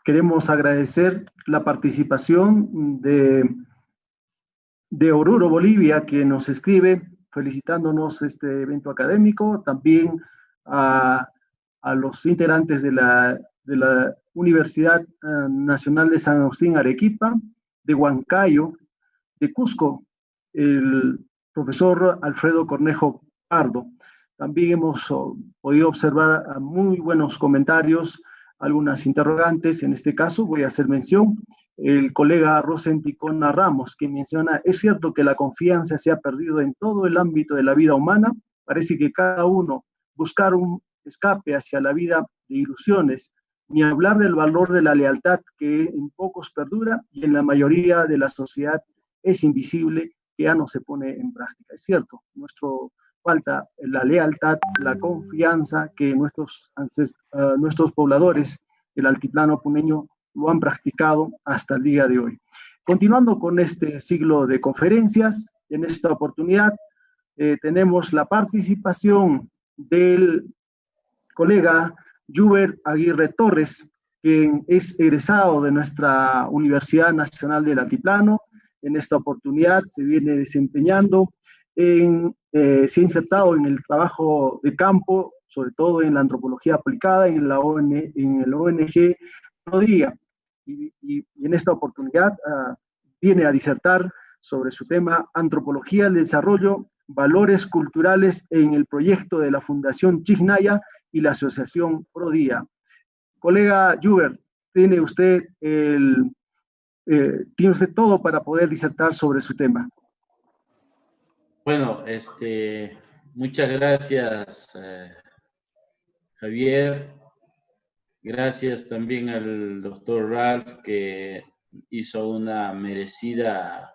queremos agradecer la participación de Oruro, Bolivia, que nos escribe felicitándonos este evento académico. También a los integrantes de la Universidad Nacional de San Agustín, Arequipa, de Huancayo, de Cusco, el profesor Alfredo Cornejo Pardo. También hemos podido observar muy buenos comentarios, algunas interrogantes. En este caso voy a hacer mención el colega Rosenticona Ramos, que menciona: es cierto que la confianza se ha perdido en todo el ámbito de la vida humana. Parece que cada uno buscar un escape hacia la vida de ilusiones, ni hablar del valor de la lealtad, que en pocos perdura y en la mayoría de la sociedad es invisible, que ya no se pone en práctica. Es cierto, nuestro falta la lealtad, la confianza que nuestros pobladores del altiplano puneño lo han practicado hasta el día de hoy. Continuando con este ciclo de conferencias, en esta oportunidad tenemos la participación del colega Yuber Aguirre Torres, quien es egresado de nuestra Universidad Nacional del Altiplano. En esta oportunidad se viene desempeñando se ha insertado en el trabajo de campo, sobre todo en la antropología aplicada, en el ONG Prodía. Y en esta oportunidad viene a disertar sobre su tema Antropología del Desarrollo, Valores Culturales en el proyecto de la Fundación Chichnaya y la Asociación Prodía. Colega Yuber, tiene usted todo para poder disertar sobre su tema. Bueno, muchas gracias, Javier. Gracias también al doctor Ralph, que hizo una merecida,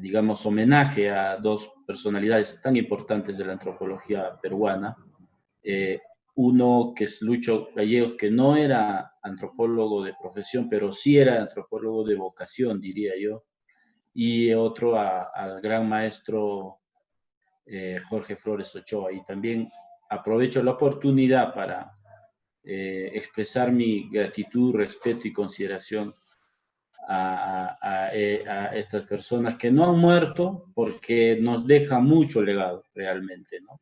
digamos, homenaje a dos personalidades tan importantes de la antropología peruana. Uno que es Lucho Gallegos, que no era antropólogo de profesión, pero sí era antropólogo de vocación, diría yo. Y otro al gran maestro Jorge Flores Ochoa. Y también aprovecho la oportunidad para expresar mi gratitud, respeto y consideración a estas personas que no han muerto, porque nos deja mucho legado realmente, ¿no?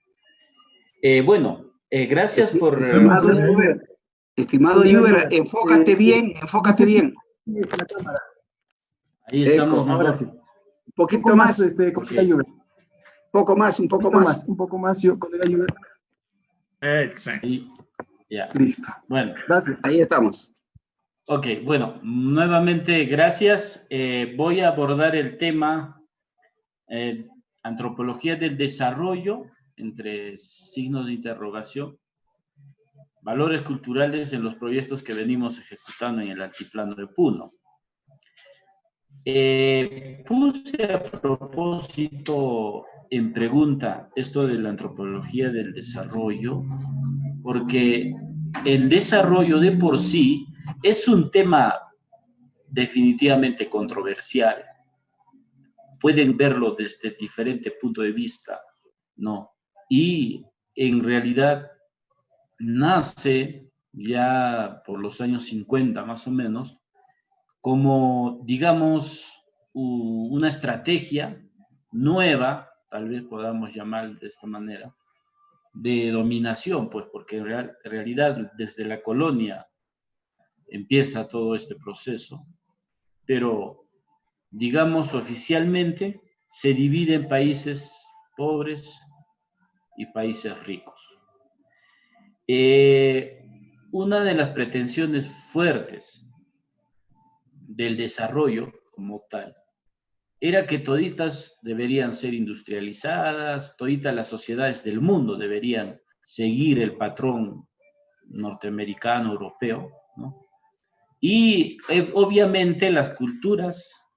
Bueno, gracias por... Estimado Yuber, enfócate bien, enfócate bien. Ahí estamos. Ahora sí. Un poquito más. Okay. Un poco más. Un poco más, colega Yuber. Exacto. Ya. Listo. Bueno. Gracias. Ahí estamos. Ok, bueno, nuevamente gracias. Voy a abordar el tema Antropología del Desarrollo, entre signos de interrogación, valores culturales en los proyectos que venimos ejecutando en el altiplano de Puno. Puse a propósito en pregunta esto de la antropología del desarrollo, porque el desarrollo de por sí es un tema definitivamente controversial. Pueden verlo desde diferentes puntos de vista, ¿no? Y en realidad nace ya por los años 50 más o menos, como, digamos, una estrategia nueva, tal vez podamos llamar de esta manera, de dominación, pues, porque en realidad desde la colonia empieza todo este proceso, pero, digamos, oficialmente se divide en países pobres y países ricos. Una de las pretensiones fuertes del desarrollo como tal era que toditas deberían ser industrializadas, toditas las sociedades del mundo deberían seguir el patrón norteamericano, europeo, ¿no? Y obviamente las culturas,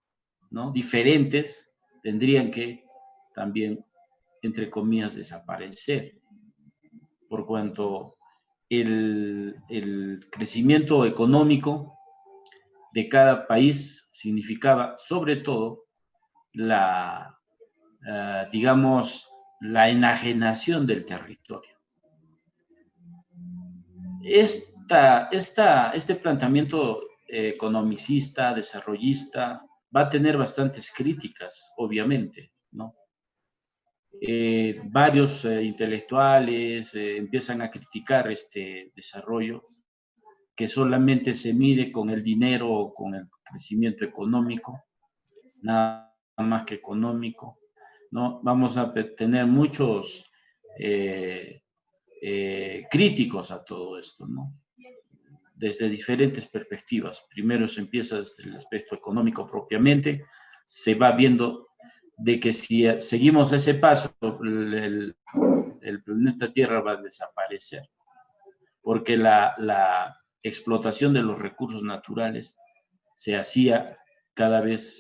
¿no?, diferentes tendrían que también, entre comillas, desaparecer, por cuanto el crecimiento económico de cada país significaba sobre todo digamos, la enajenación del territorio. Este planteamiento economicista, desarrollista, va a tener bastantes críticas, obviamente, ¿no? Varios intelectuales empiezan a criticar este desarrollo que solamente se mide con el dinero o con el crecimiento económico, nada más que económico, ¿no? Vamos a tener muchos críticos a todo esto, ¿no? Desde diferentes perspectivas. Primero se empieza desde el aspecto económico propiamente, se va viendo de que si seguimos ese paso, el planeta Tierra va a desaparecer, porque la explotación de los recursos naturales se hacía cada vez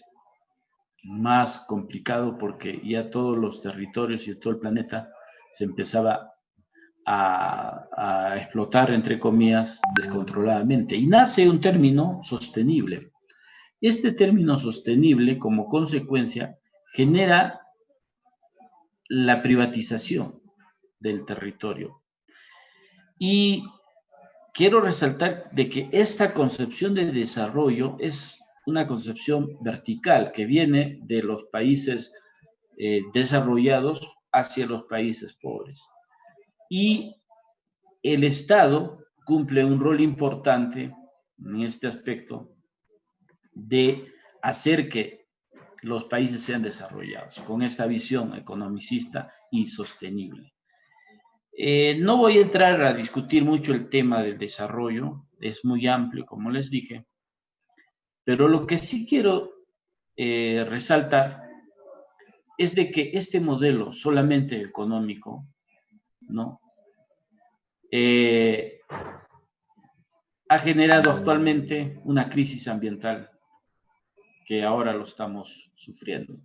más complicado porque ya todos los territorios y todo el planeta se empezaba a explotar, entre comillas, descontroladamente. Y nace un término sostenible. Este término sostenible, como consecuencia, genera la privatización del territorio. Y quiero resaltar de que esta concepción de desarrollo es una concepción vertical que viene de los países desarrollados hacia los países pobres. Y el Estado cumple un rol importante en este aspecto de hacer que los países sean desarrollados con esta visión economicista y sostenible. No voy a entrar a discutir mucho el tema del desarrollo, es muy amplio, como les dije, pero lo que sí quiero resaltar es de que este modelo solamente económico, ¿no? Ha generado actualmente una crisis ambiental que ahora lo estamos sufriendo,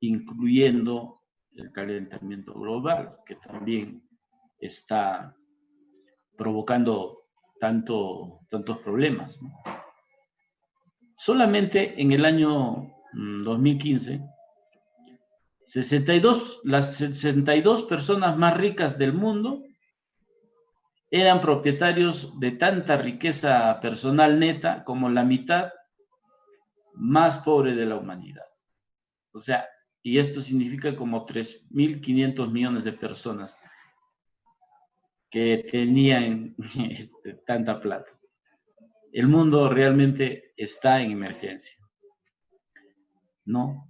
incluyendo el calentamiento global, que también está provocando tantos problemas, ¿no? Solamente en el año 2015, las 62 personas más ricas del mundo eran propietarios de tanta riqueza personal neta como la mitad más pobre de la humanidad. O sea, y esto significa como 3.500 millones de personas que tenían tanta plata. El mundo realmente está en emergencia, ¿no?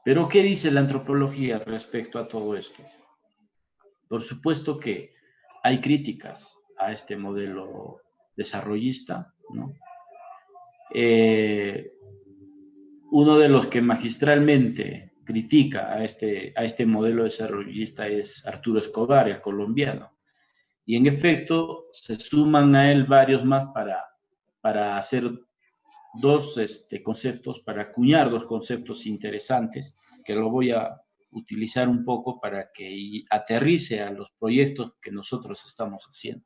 Pero ¿qué dice la antropología respecto a todo esto? Por supuesto que hay críticas a este modelo desarrollista, ¿no? Uno de los que magistralmente critica a este modelo desarrollista es Arturo Escobar, el colombiano. Y en efecto, se suman a él varios más para hacer dos conceptos, para acuñar dos conceptos interesantes, que lo voy a utilizar un poco para que aterrice a los proyectos que nosotros estamos haciendo.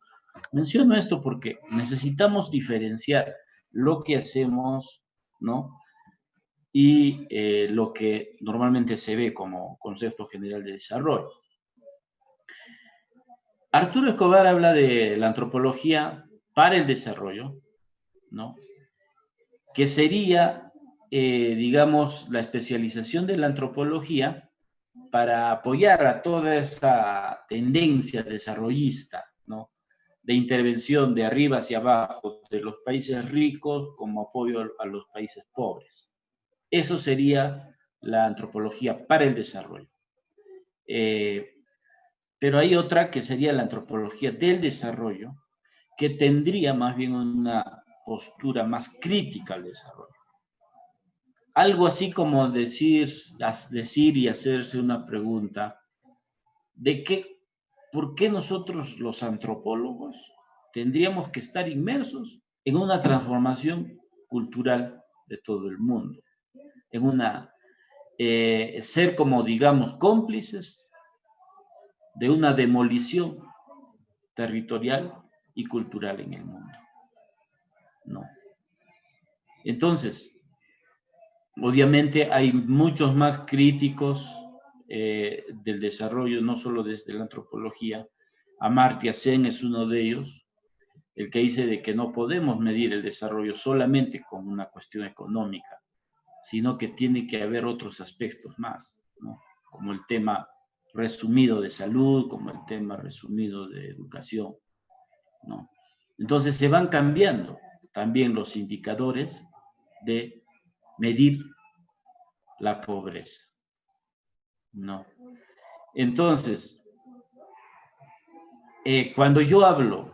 Menciono esto porque necesitamos diferenciar lo que hacemos, ¿no? Y lo que normalmente se ve como concepto general de desarrollo. Arturo Escobar habla de la antropología para el desarrollo, ¿no? Que sería, digamos, la especialización de la antropología para apoyar a toda esta tendencia desarrollista, ¿no? De intervención de arriba hacia abajo, de los países ricos como apoyo a los países pobres. Eso sería la antropología para el desarrollo. Pero hay otra que sería la antropología del desarrollo, que tendría más bien una postura más crítica al desarrollo. Algo así como decir y hacerse una pregunta de ¿por qué nosotros los antropólogos tendríamos que estar inmersos en una transformación cultural de todo el mundo? Ser como, digamos, cómplices de una demolición territorial y cultural en el mundo. No. Entonces, obviamente hay muchos más críticos del desarrollo, no solo desde la antropología. Amartya Sen es uno de ellos, el que dice de que no podemos medir el desarrollo solamente con una cuestión económica, sino que tiene que haber otros aspectos más, ¿no? Como el tema resumido de salud, como el tema resumido de educación, ¿no? Entonces se van cambiando también los indicadores de medir la pobreza, ¿no? Entonces, cuando yo hablo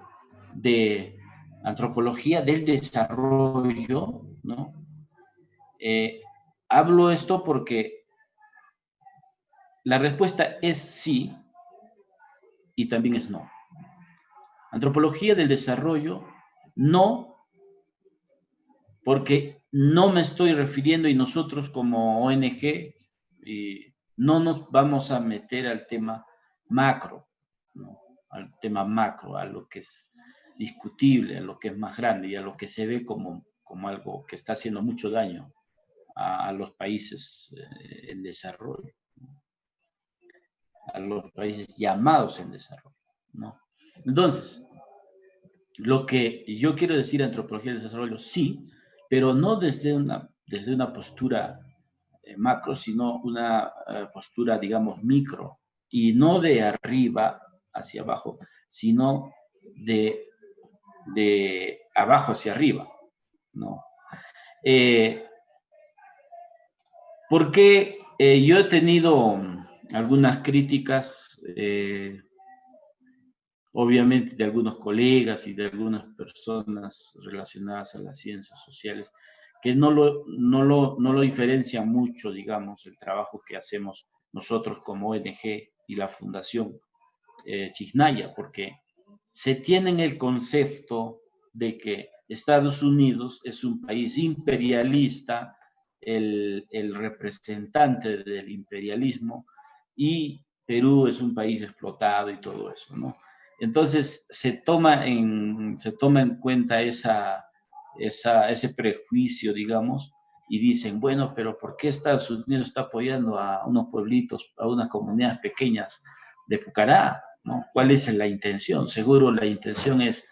de antropología del desarrollo, ¿no? Hablo esto porque la respuesta es sí y también es no. Antropología del desarrollo no porque no me estoy refiriendo, y nosotros como ONG no nos vamos a meter al tema macro, ¿no? Al tema macro, a lo que es discutible, a lo que es más grande y a lo que se ve como algo que está haciendo mucho daño a los países en desarrollo, a los países llamados en desarrollo, ¿no? Entonces, lo que yo quiero decir, antropología del desarrollo, sí, pero no desde una postura macro, sino una postura, digamos, micro, y no de arriba hacia abajo, sino de abajo hacia arriba, ¿no? Porque yo he tenido algunas críticas, obviamente de algunos colegas y de algunas personas relacionadas a las ciencias sociales, que no lo diferencian mucho, digamos, el trabajo que hacemos nosotros como ONG y la Fundación Chijnaya, porque se tiene el concepto de que Estados Unidos es un país imperialista, el representante del imperialismo, y Perú es un país explotado y todo eso, ¿no? Entonces se toma en cuenta ese prejuicio, digamos, y dicen, bueno, pero ¿por qué Estados Unidos está apoyando a unos pueblitos, a unas comunidades pequeñas de Pucará, ¿no? ¿Cuál es la intención? Seguro la intención es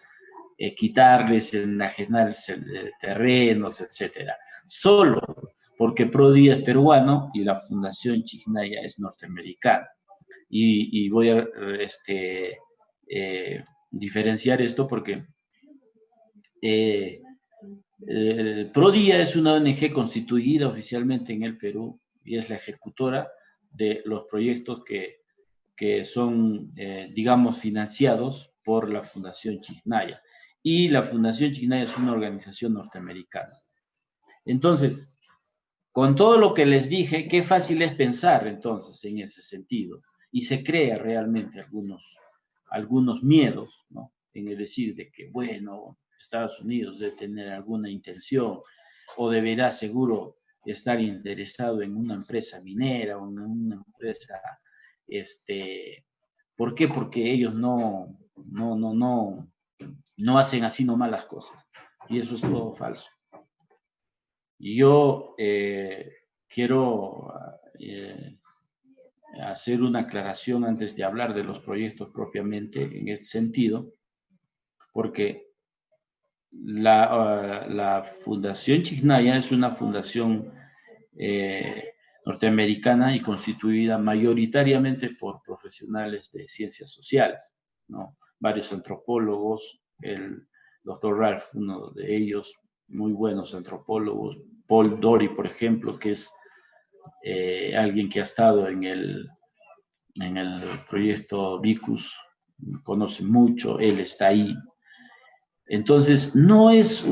quitarles, enajenarse terrenos, etcétera. Solo porque PRODI es peruano y la Fundación Chijnaya es norteamericana. Y voy a diferenciar esto porque PRODIA es una ONG constituida oficialmente en el Perú y es la ejecutora de los proyectos que son, digamos, financiados por la Fundación Chijnaya. Y la Fundación Chijnaya es una organización norteamericana. Entonces, con todo lo que les dije, qué fácil es pensar entonces en ese sentido. Y se crea realmente algunos miedos, ¿no? En el decir de que, bueno, Estados Unidos debe tener alguna intención o deberá seguro estar interesado en una empresa minera o en una empresa, ¿por qué? Porque ellos no hacen así nomás las cosas. Y eso es todo falso. Y yo quiero hacer una aclaración antes de hablar de los proyectos propiamente en este sentido, porque la Fundación Chijnaya es una fundación norteamericana y constituida mayoritariamente por profesionales de ciencias sociales, ¿no? Varios antropólogos, el doctor Ralph, uno de ellos, muy buenos antropólogos, Paul Dory, por ejemplo, que es alguien que ha estado en el proyecto Vicus, conoce mucho, él está ahí. Entonces, no es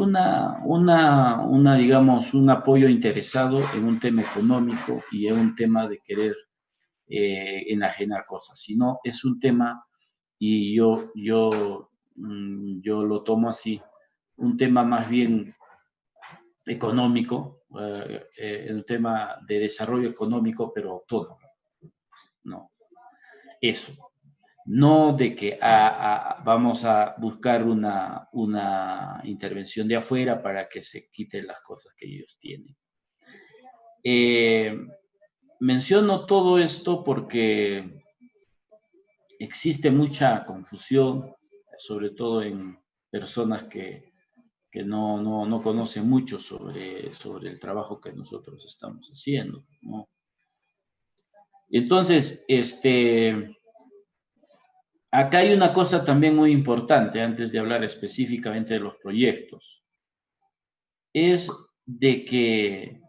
digamos, un apoyo interesado en un tema económico y en un tema de querer enajenar cosas, sino es un tema, y yo lo tomo así, un tema más bien económico, un tema de desarrollo económico, pero autónomo, ¿no? Eso. No de que vamos a buscar una intervención de afuera para que se quiten las cosas que ellos tienen. Menciono todo esto porque existe mucha confusión, sobre todo en personas que no conocen mucho sobre el trabajo que nosotros estamos haciendo, ¿no? Entonces, acá hay una cosa también muy importante antes de hablar específicamente de los proyectos. Es de que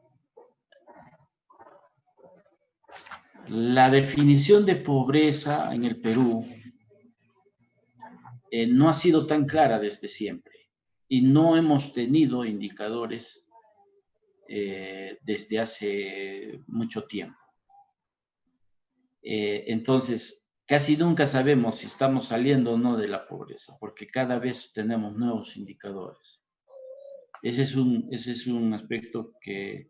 la definición de pobreza en el Perú no ha sido tan clara desde siempre y no hemos tenido indicadores desde hace mucho tiempo. Entonces, casi nunca sabemos si estamos saliendo o no de la pobreza, porque cada vez tenemos nuevos indicadores. Ese es un aspecto que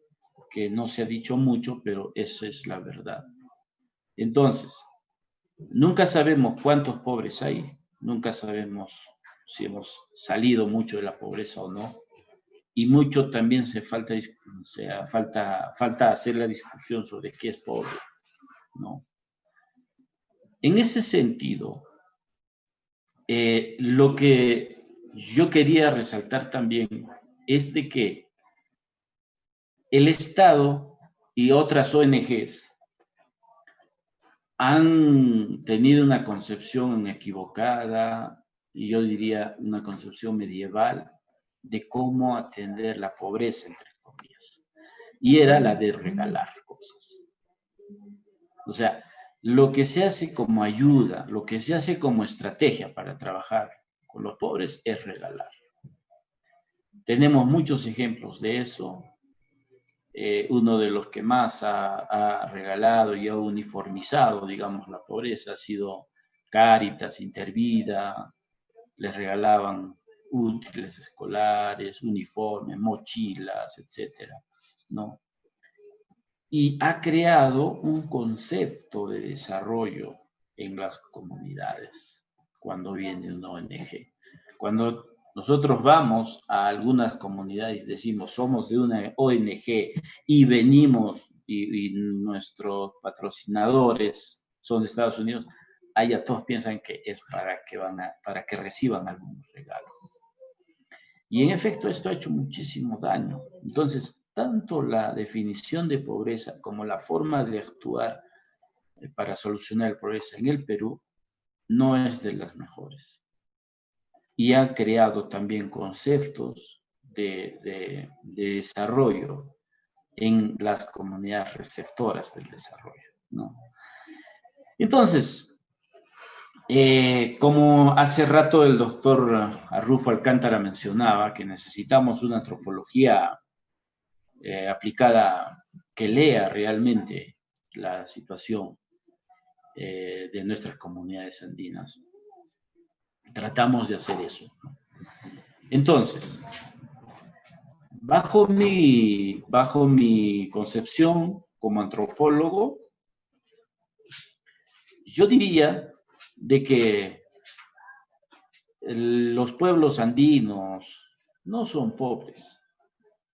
no se ha dicho mucho, pero esa es la verdad. Entonces, nunca sabemos cuántos pobres hay, nunca sabemos si hemos salido mucho de la pobreza o no, y mucho también falta hacer la discusión sobre qué es pobre, ¿no? En ese sentido, lo que yo quería resaltar también es de que el Estado y otras ONGs han tenido una concepción equivocada, y yo diría una concepción medieval, de cómo atender la pobreza, entre comillas, y era la de regalar cosas. O sea, lo que se hace como ayuda, lo que se hace como estrategia para trabajar con los pobres es regalar. Tenemos muchos ejemplos de eso. Uno de los que más ha regalado y ha uniformizado, digamos, la pobreza ha sido Cáritas, Intervida. Les regalaban útiles escolares, uniformes, mochilas, etcétera, ¿no? Y ha creado un concepto de desarrollo en las comunidades cuando viene una ONG. Cuando nosotros vamos a algunas comunidades y decimos somos de una ONG y venimos y nuestros patrocinadores son de Estados Unidos, allá todos piensan que es para que reciban algunos regalos. Y en efecto esto ha hecho muchísimo daño. Entonces, tanto la definición de pobreza como la forma de actuar para solucionar la pobreza en el Perú no es de las mejores. Y han creado también conceptos de desarrollo en las comunidades receptoras del desarrollo, ¿no? Entonces, como hace rato el doctor Arrufo Alcántara mencionaba, que necesitamos una antropología aplicada que lea realmente la situación de nuestras comunidades andinas. Tratamos de hacer eso. Entonces, bajo mi concepción como antropólogo, yo diría de que los pueblos andinos no son pobres,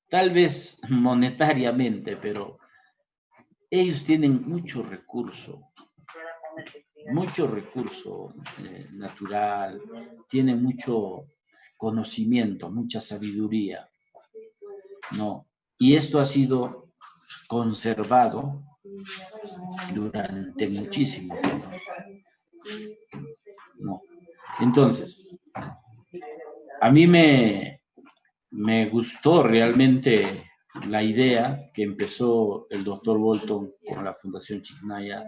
tal vez monetariamente, pero ellos tienen mucho recurso natural, tienen mucho conocimiento, mucha sabiduría, ¿no? Y esto ha sido conservado durante muchísimo tiempo, ¿no? Entonces, a mí me gustó realmente la idea que empezó el doctor Bolton con la Fundación Chicnaya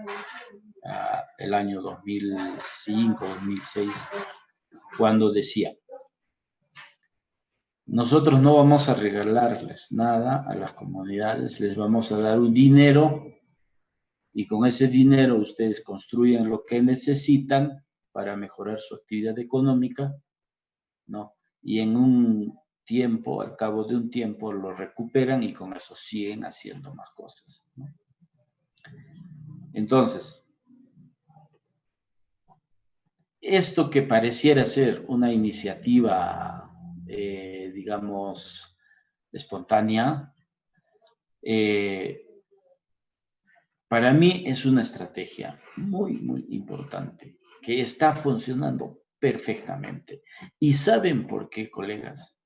el año 2005-2006, cuando decía, nosotros no vamos a regalarles nada a las comunidades, les vamos a dar un dinero y con ese dinero ustedes construyen lo que necesitan para mejorar su actividad económica, ¿no? Y en un tiempo, al cabo de un tiempo, lo recuperan y con eso siguen haciendo más cosas, ¿no? Entonces, esto que pareciera ser una iniciativa, digamos, espontánea, para mí es una estrategia muy, muy importante que está funcionando perfectamente. ¿Y saben por qué, colegas?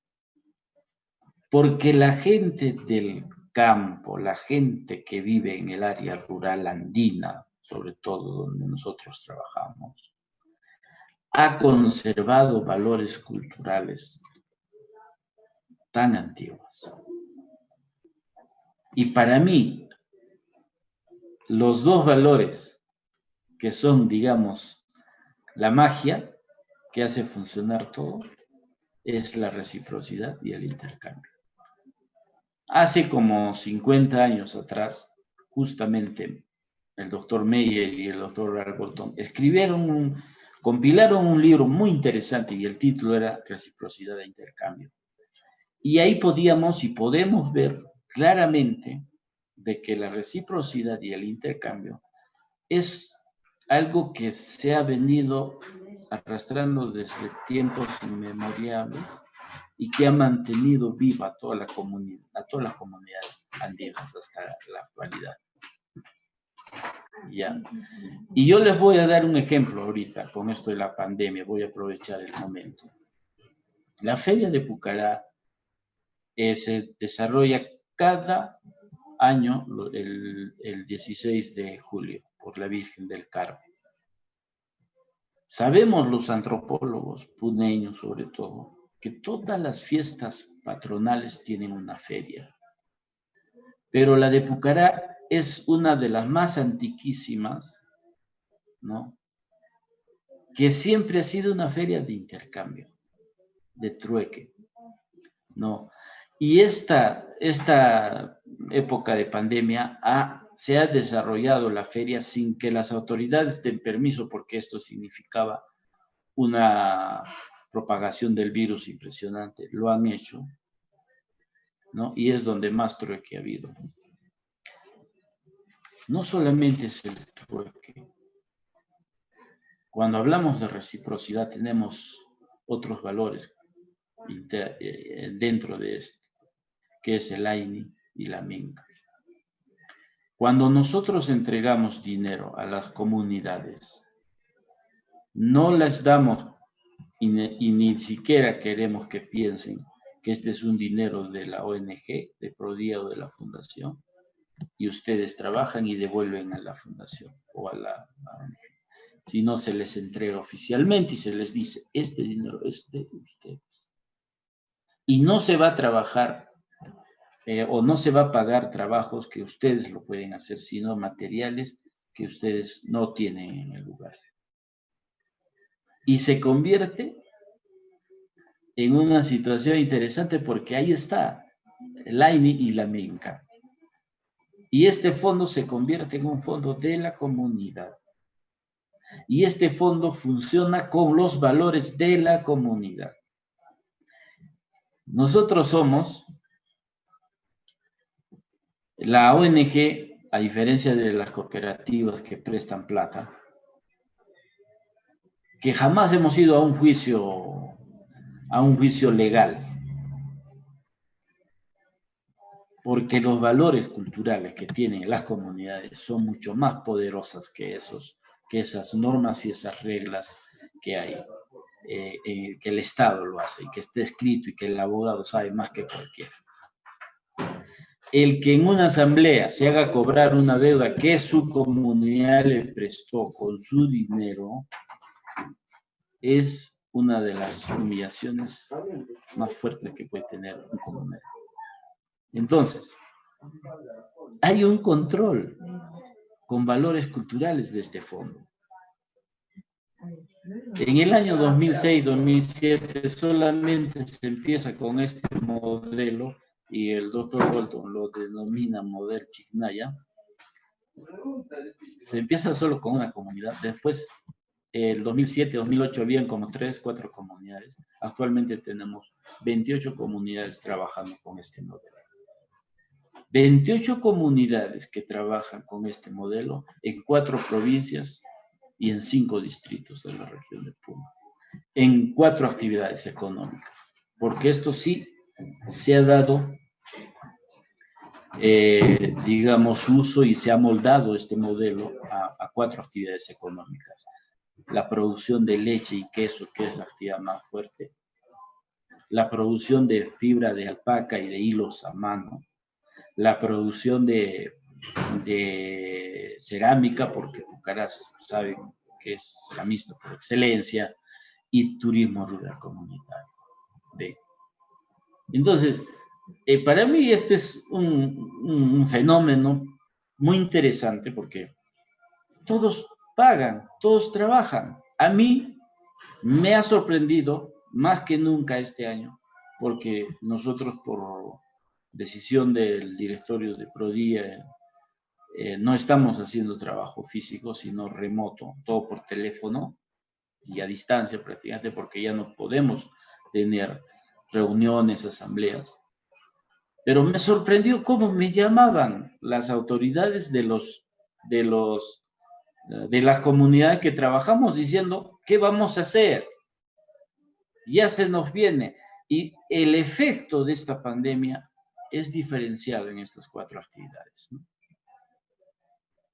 Porque la gente del campo, la gente que vive en el área rural andina, sobre todo donde nosotros trabajamos, ha conservado valores culturales tan antiguos. Y para mí, los dos valores que son, digamos, la magia que hace funcionar todo, es la reciprocidad y el intercambio. Hace como 50 años atrás, justamente el doctor Meyer y el doctor Ralph Bolton compilaron un libro muy interesante y el título era Reciprocidad e Intercambio. Y ahí podíamos y podemos ver claramente de que la reciprocidad y el intercambio es algo que se ha venido arrastrando desde tiempos inmemoriales y que ha mantenido viva a todas las comunidades andinas hasta la actualidad. Ya. Y yo les voy a dar un ejemplo ahorita con esto de la pandemia, voy a aprovechar el momento. La Feria de Pucará se desarrolla cada año el 16 de julio por la Virgen del Carmen. Sabemos los antropólogos puneños sobre todo que todas las fiestas patronales tienen una feria, pero la de Pucará es una de las más antiquísimas, ¿no? Que siempre ha sido una feria de intercambio, de trueque, ¿no? Y esta época de pandemia se ha desarrollado la feria sin que las autoridades den permiso, porque esto significaba una propagación del virus impresionante. Lo han hecho, ¿no? Y es donde más trueque ha habido. No solamente es el trueque. Cuando hablamos de reciprocidad tenemos otros valores dentro de esto, que es el AINI y la minca. Cuando nosotros entregamos dinero a las comunidades, no les damos y ni siquiera queremos que piensen que este es un dinero de la ONG, de Prodía o de la fundación, y ustedes trabajan y devuelven a la fundación o a la ONG. Si no, se les entrega oficialmente y se les dice, este dinero es de ustedes. Y no se va a trabajar o no se va a pagar trabajos que ustedes lo pueden hacer, sino materiales que ustedes no tienen en el lugar. Y se convierte en una situación interesante porque ahí está el AINI y la minca. Y este fondo se convierte en un fondo de la comunidad. Y este fondo funciona con los valores de la comunidad. Nosotros somos la ONG, a diferencia de las cooperativas que prestan plata, que jamás hemos ido a un juicio legal, porque los valores culturales que tienen las comunidades son mucho más poderosas que esas normas y esas reglas que hay, que el Estado lo hace, y que esté escrito y que el abogado sabe más que cualquiera. El que en una asamblea se haga cobrar una deuda que su comunidad le prestó con su dinero es una de las humillaciones más fuertes que puede tener un comunero. Entonces, hay un control con valores culturales de este fondo. En el año 2006-2007 solamente se empieza con este modelo y el doctor Bolton lo denomina modelo Chicnaya. Se empieza solo con una comunidad. Después, el 2007-2008 habían como 3-4 comunidades. Actualmente tenemos 28 comunidades trabajando con este modelo. 28 comunidades que trabajan con este modelo en 4 provincias y en 5 distritos de la región de Puno, en 4 actividades económicas, porque esto sí se ha dado, digamos, uso y se ha moldado este modelo a 4 actividades económicas. La producción de leche y queso, que es la actividad más fuerte, la producción de fibra de alpaca y de hilos a mano, la producción de cerámica, porque Pucará saben que es ceramista por excelencia, y turismo rural comunitario. ¿Ve? Entonces, para mí este es un fenómeno muy interesante porque todos pagan, todos trabajan. A mí me ha sorprendido más que nunca este año, porque nosotros por decisión del directorio de Prodía no estamos haciendo trabajo físico, sino remoto, todo por teléfono y a distancia prácticamente, porque ya no podemos tener reuniones, asambleas. Pero me sorprendió cómo me llamaban las autoridades de las comunidades que trabajamos diciendo, ¿qué vamos a hacer? Ya se nos viene. Y el efecto de esta pandemia es diferenciado en estas 4 actividades, ¿no?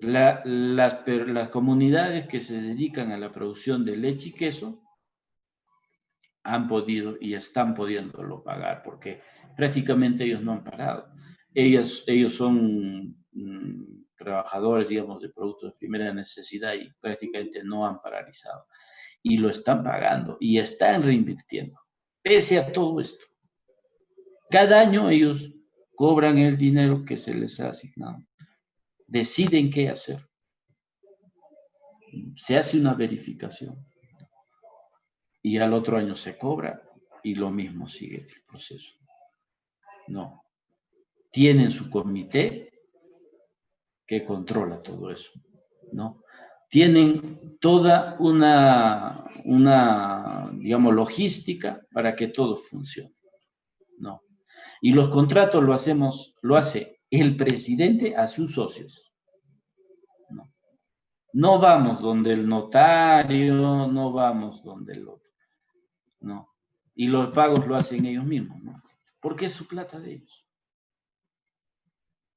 Las comunidades que se dedican a la producción de leche y queso han podido y están pudiéndolo pagar, porque prácticamente ellos no han parado. Ellos son trabajadores, digamos, de productos de primera necesidad y prácticamente no han paralizado. Y lo están pagando y están reinvirtiendo, pese a todo esto. Cada año ellos cobran el dinero que se les ha asignado. Deciden qué hacer. Se hace una verificación. Y al otro año se cobra y lo mismo sigue el proceso. No. Tienen su comité que controla todo eso, ¿no? Tienen toda una digamos, logística para que todo funcione, ¿no? Y los contratos lo hace el presidente a sus socios, ¿no? No vamos donde el notario, no vamos donde el otro, ¿no? Y los pagos lo hacen ellos mismos, ¿no? Porque es su plata de ellos.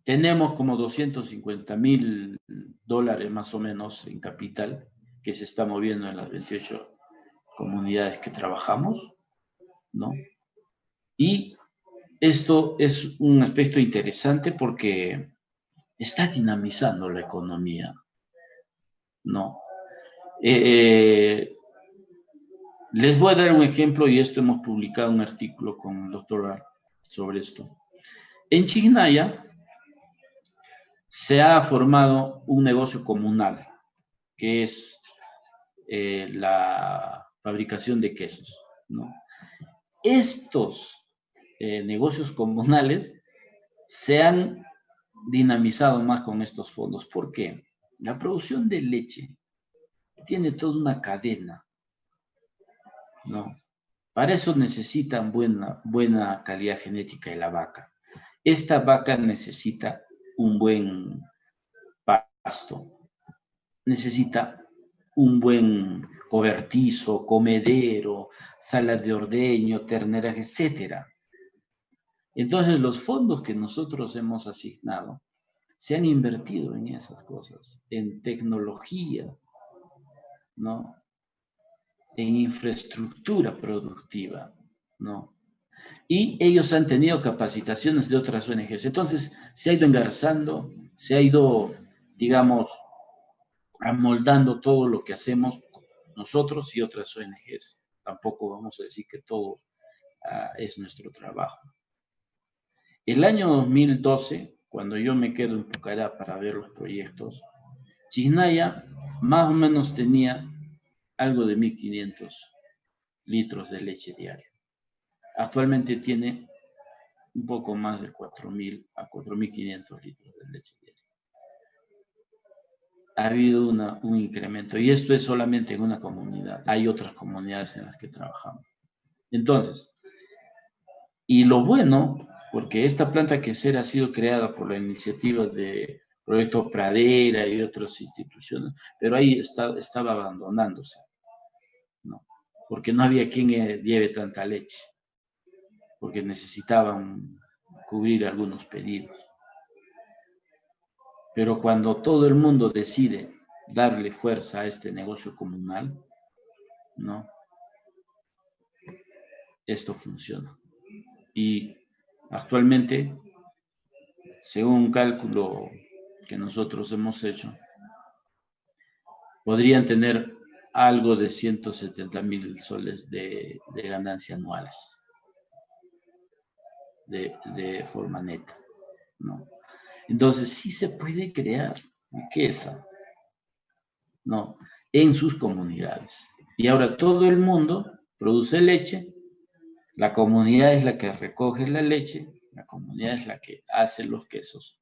Tenemos como $250,000 más o menos en capital que se está moviendo en las 28 comunidades que trabajamos, ¿no? Y esto es un aspecto interesante porque está dinamizando la economía, ¿no? Les voy a dar un ejemplo, y esto hemos publicado un artículo con el doctor sobre esto. En Chicnaya se ha formado un negocio comunal, que es la fabricación de quesos, ¿no? Estos negocios comunales se han dinamizado más con estos fondos. ¿Por qué? La producción de leche tiene toda una cadena, ¿no? Para eso necesitan buena calidad genética de la vaca. Esta vaca necesita un buen pasto, necesita un buen cobertizo, comedero, salas de ordeño, terneras, etc. Entonces, los fondos que nosotros hemos asignado se han invertido en esas cosas, en tecnología, ¿no? En infraestructura productiva, ¿no? Y ellos han tenido capacitaciones de otras ONGs. Entonces, se ha ido engarzando, se ha ido, digamos, amoldando todo lo que hacemos nosotros y otras ONGs. Tampoco vamos a decir que todo es nuestro trabajo. El año 2012, cuando yo me quedo en Pucará para ver los proyectos, Chicnaya más o menos tenía algo de 1.500 litros de leche diaria. Actualmente tiene un poco más de 4.000 a 4.500 litros de leche diaria. Ha habido un incremento, y esto es solamente en una comunidad. Hay otras comunidades en las que trabajamos. Entonces, y lo bueno, porque esta planta quesera ha sido creada por la iniciativa de Proyecto Pradera y otras instituciones, pero ahí estaba abandonándose, ¿no? Porque no había quien lleve tanta leche, porque necesitaban cubrir algunos pedidos. Pero cuando todo el mundo decide darle fuerza a este negocio comunal, ¿no? Esto funciona. Y actualmente, según un cálculo que nosotros hemos hecho, podrían tener algo de 170,000 soles de ganancia anuales, de forma neta, ¿no? Entonces, sí se puede crear riqueza, ¿no? En sus comunidades. Y ahora todo el mundo produce leche, la comunidad es la que recoge la leche, la comunidad es la que hace los quesos.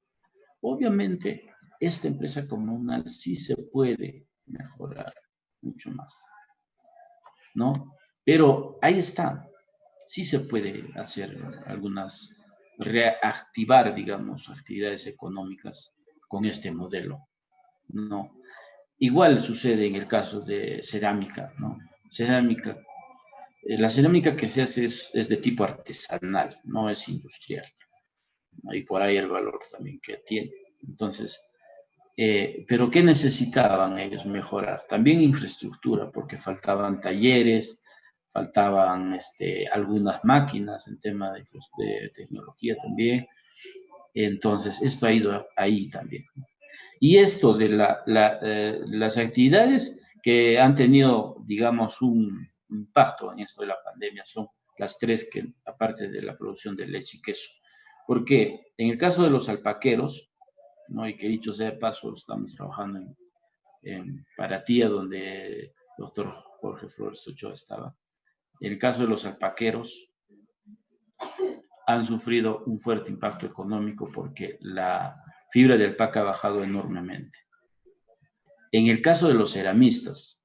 Obviamente, esta empresa comunal sí se puede mejorar mucho más, ¿no? Pero ahí está. sí se puede hacer algunas, reactivar, digamos, actividades económicas con este modelo, ¿no? Igual sucede en el caso de cerámica, ¿no? Cerámica, la cerámica que se hace es de tipo artesanal, no es industrial, ¿no? Y por ahí el valor también que tiene. Entonces, pero ¿qué necesitaban ellos mejorar? También infraestructura, porque faltaban talleres, faltaban algunas máquinas en tema de tecnología también. Entonces, esto ha ido ahí también. Y esto de las actividades que han tenido, digamos, un impacto en esto de la pandemia son las tres que, aparte de la producción de leche y queso. Porque en el caso de los alpaqueros, ¿no? Y que dicho sea de paso, estamos trabajando en Paratía, donde el doctor Jorge Flores Ochoa estaba. En el caso de los alpaqueros, han sufrido un fuerte impacto económico porque la fibra de alpaca ha bajado enormemente. En el caso de los ceramistas,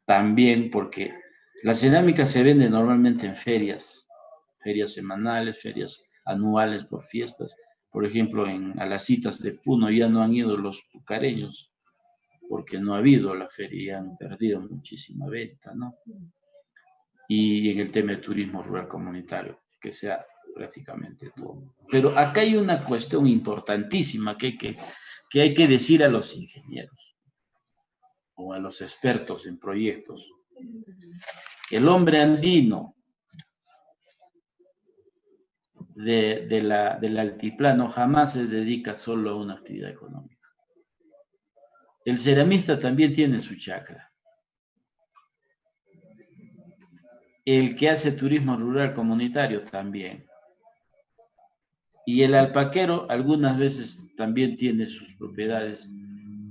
también porque la cerámica se vende normalmente en ferias semanales, ferias anuales por fiestas. Por ejemplo, a las citas de Puno ya no han ido los pucareños porque no ha habido la feria y han perdido muchísima venta, ¿no? Y en el tema de turismo rural comunitario, que sea prácticamente todo. Pero acá hay una cuestión importantísima que hay que decir a los ingenieros o a los expertos en proyectos, que el hombre andino del altiplano jamás se dedica solo a una actividad económica. El ceramista también tiene su chacra. El que hace turismo rural comunitario también. Y el alpaquero algunas veces también tiene sus propiedades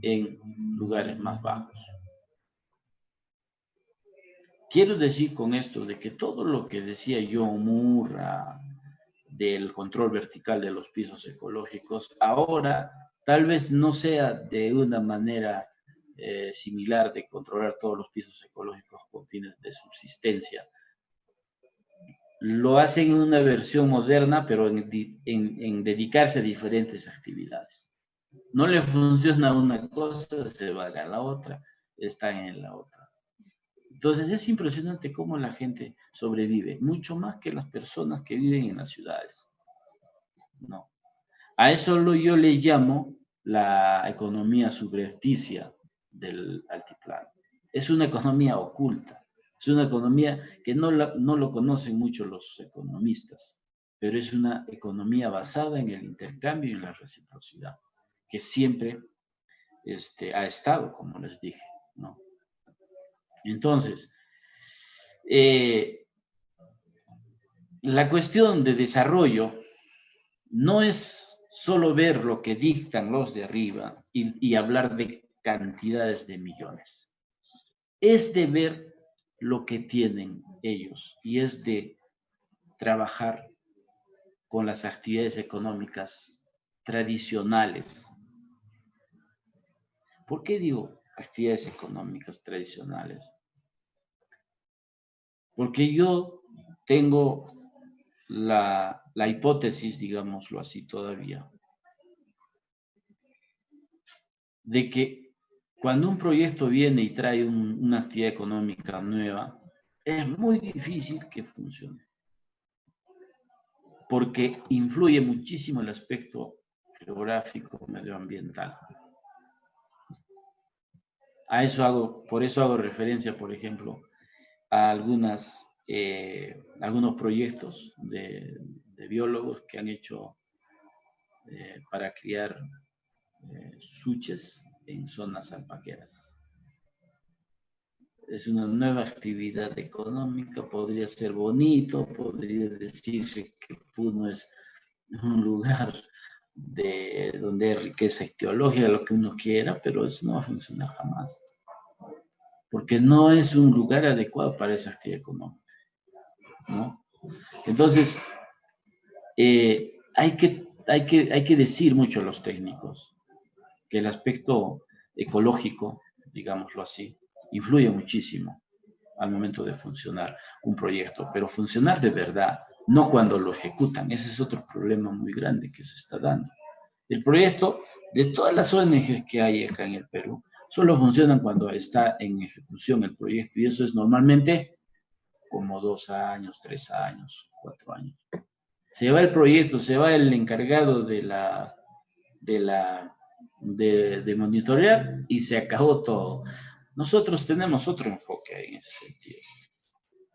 en lugares más bajos. Quiero decir con esto de que todo lo que decía John Murra del control vertical de los pisos ecológicos, ahora tal vez no sea de una manera similar de controlar todos los pisos ecológicos con fines de subsistencia. Lo hacen en una versión moderna, pero en dedicarse a diferentes actividades. No le funciona una cosa, se va a la otra, están en la otra. Entonces es impresionante cómo la gente sobrevive, mucho más que las personas que viven en las ciudades. No. A eso yo le llamo la economía subrepticia del altiplano. Es una economía oculta. Es una economía que no lo conocen mucho los economistas, pero es una economía basada en el intercambio y en la reciprocidad, que siempre ha estado, como les dije, ¿no? Entonces, la cuestión de desarrollo no es solo ver lo que dictan los de arriba y hablar de cantidades de millones. Es de ver lo que tienen ellos y es de trabajar con las actividades económicas tradicionales. ¿Por qué digo actividades económicas tradicionales? Porque yo tengo la hipótesis, digámoslo así todavía, de que cuando un proyecto viene y trae una actividad económica nueva, es muy difícil que funcione, porque influye muchísimo el aspecto geográfico, medioambiental. Por eso hago referencia, por ejemplo, a algunos proyectos de biólogos que han hecho para criar suches en zonas alpaqueras. Es una nueva actividad económica, podría ser bonito, podría decirse que Puno es un lugar donde hay riqueza ictiológica, lo que uno quiera, pero eso no va a funcionar jamás, porque no es un lugar adecuado para esa actividad económica, ¿no? Entonces, hay que decir mucho a los técnicos que el aspecto ecológico, digámoslo así, influye muchísimo. al momento de funcionar un proyecto, pero funcionar de verdad, no cuando lo ejecutan. Ese es otro problema muy grande que se está dando. El proyecto de todas las ONGs que hay acá en el Perú solo funcionan cuando está en ejecución el proyecto, y eso es normalmente como 2 años, 3 años, 4 años. Se va el proyecto, se va el encargado de monitorear y se acabó todo. Nosotros tenemos otro enfoque en ese sentido.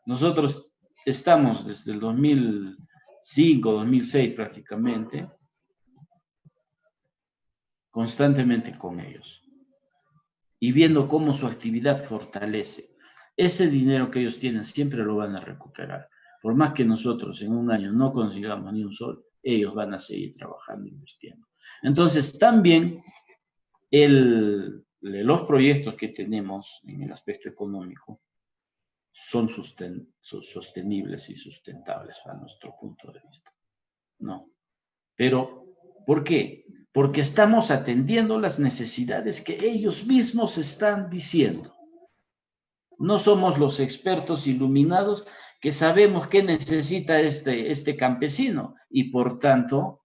Nosotros estamos desde el 2005, 2006 prácticamente, constantemente con ellos y viendo cómo su actividad fortalece. Ese dinero que ellos tienen siempre lo van a recuperar. Por más que nosotros en un año no consigamos ni un sol, ellos van a seguir trabajando, invirtiendo. Entonces, también los proyectos que tenemos en el aspecto económico son sostenibles y sustentables a nuestro punto de vista. ¿No? Pero, ¿por qué? Porque estamos atendiendo las necesidades que ellos mismos están diciendo. No somos los expertos iluminados que sabemos qué necesita este campesino y por tanto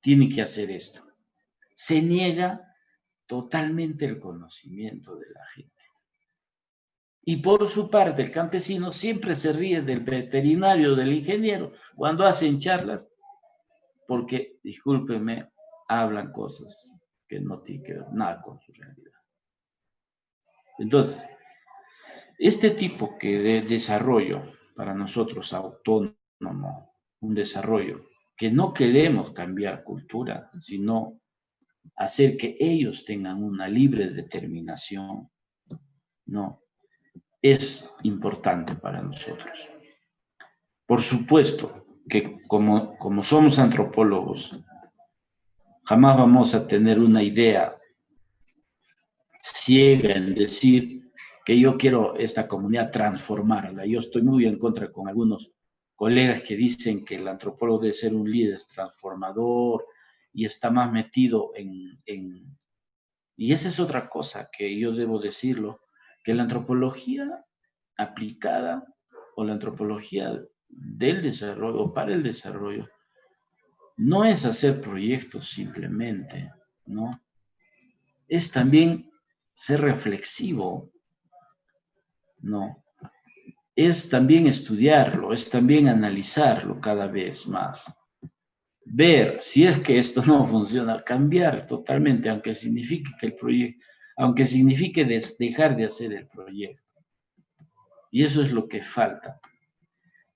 tiene que hacer esto. Se niega totalmente el conocimiento de la gente. Y por su parte, el campesino siempre se ríe del veterinario, del ingeniero, cuando hacen charlas, porque, discúlpenme, hablan cosas que no tienen que ver nada con su realidad. Entonces, este tipo de desarrollo para nosotros autónomo, un desarrollo que no queremos cambiar cultura, sino hacer que ellos tengan una libre determinación, no, es importante para nosotros. Por supuesto que como somos antropólogos, jamás vamos a tener una idea ciega en decir que yo quiero esta comunidad transformarla. Yo estoy muy en contra con algunos colegas que dicen que el antropólogo debe ser un líder transformador y está más metido y esa es otra cosa que yo debo decirlo, que la antropología aplicada o la antropología del desarrollo o para el desarrollo no es hacer proyectos simplemente, ¿no? Es también ser reflexivo, ¿no? Es también estudiarlo, es también analizarlo cada vez más. Ver si es que esto no funciona, cambiar totalmente, aunque signifique que el proyecto, aunque signifique dejar de hacer el proyecto. Y eso es lo que falta.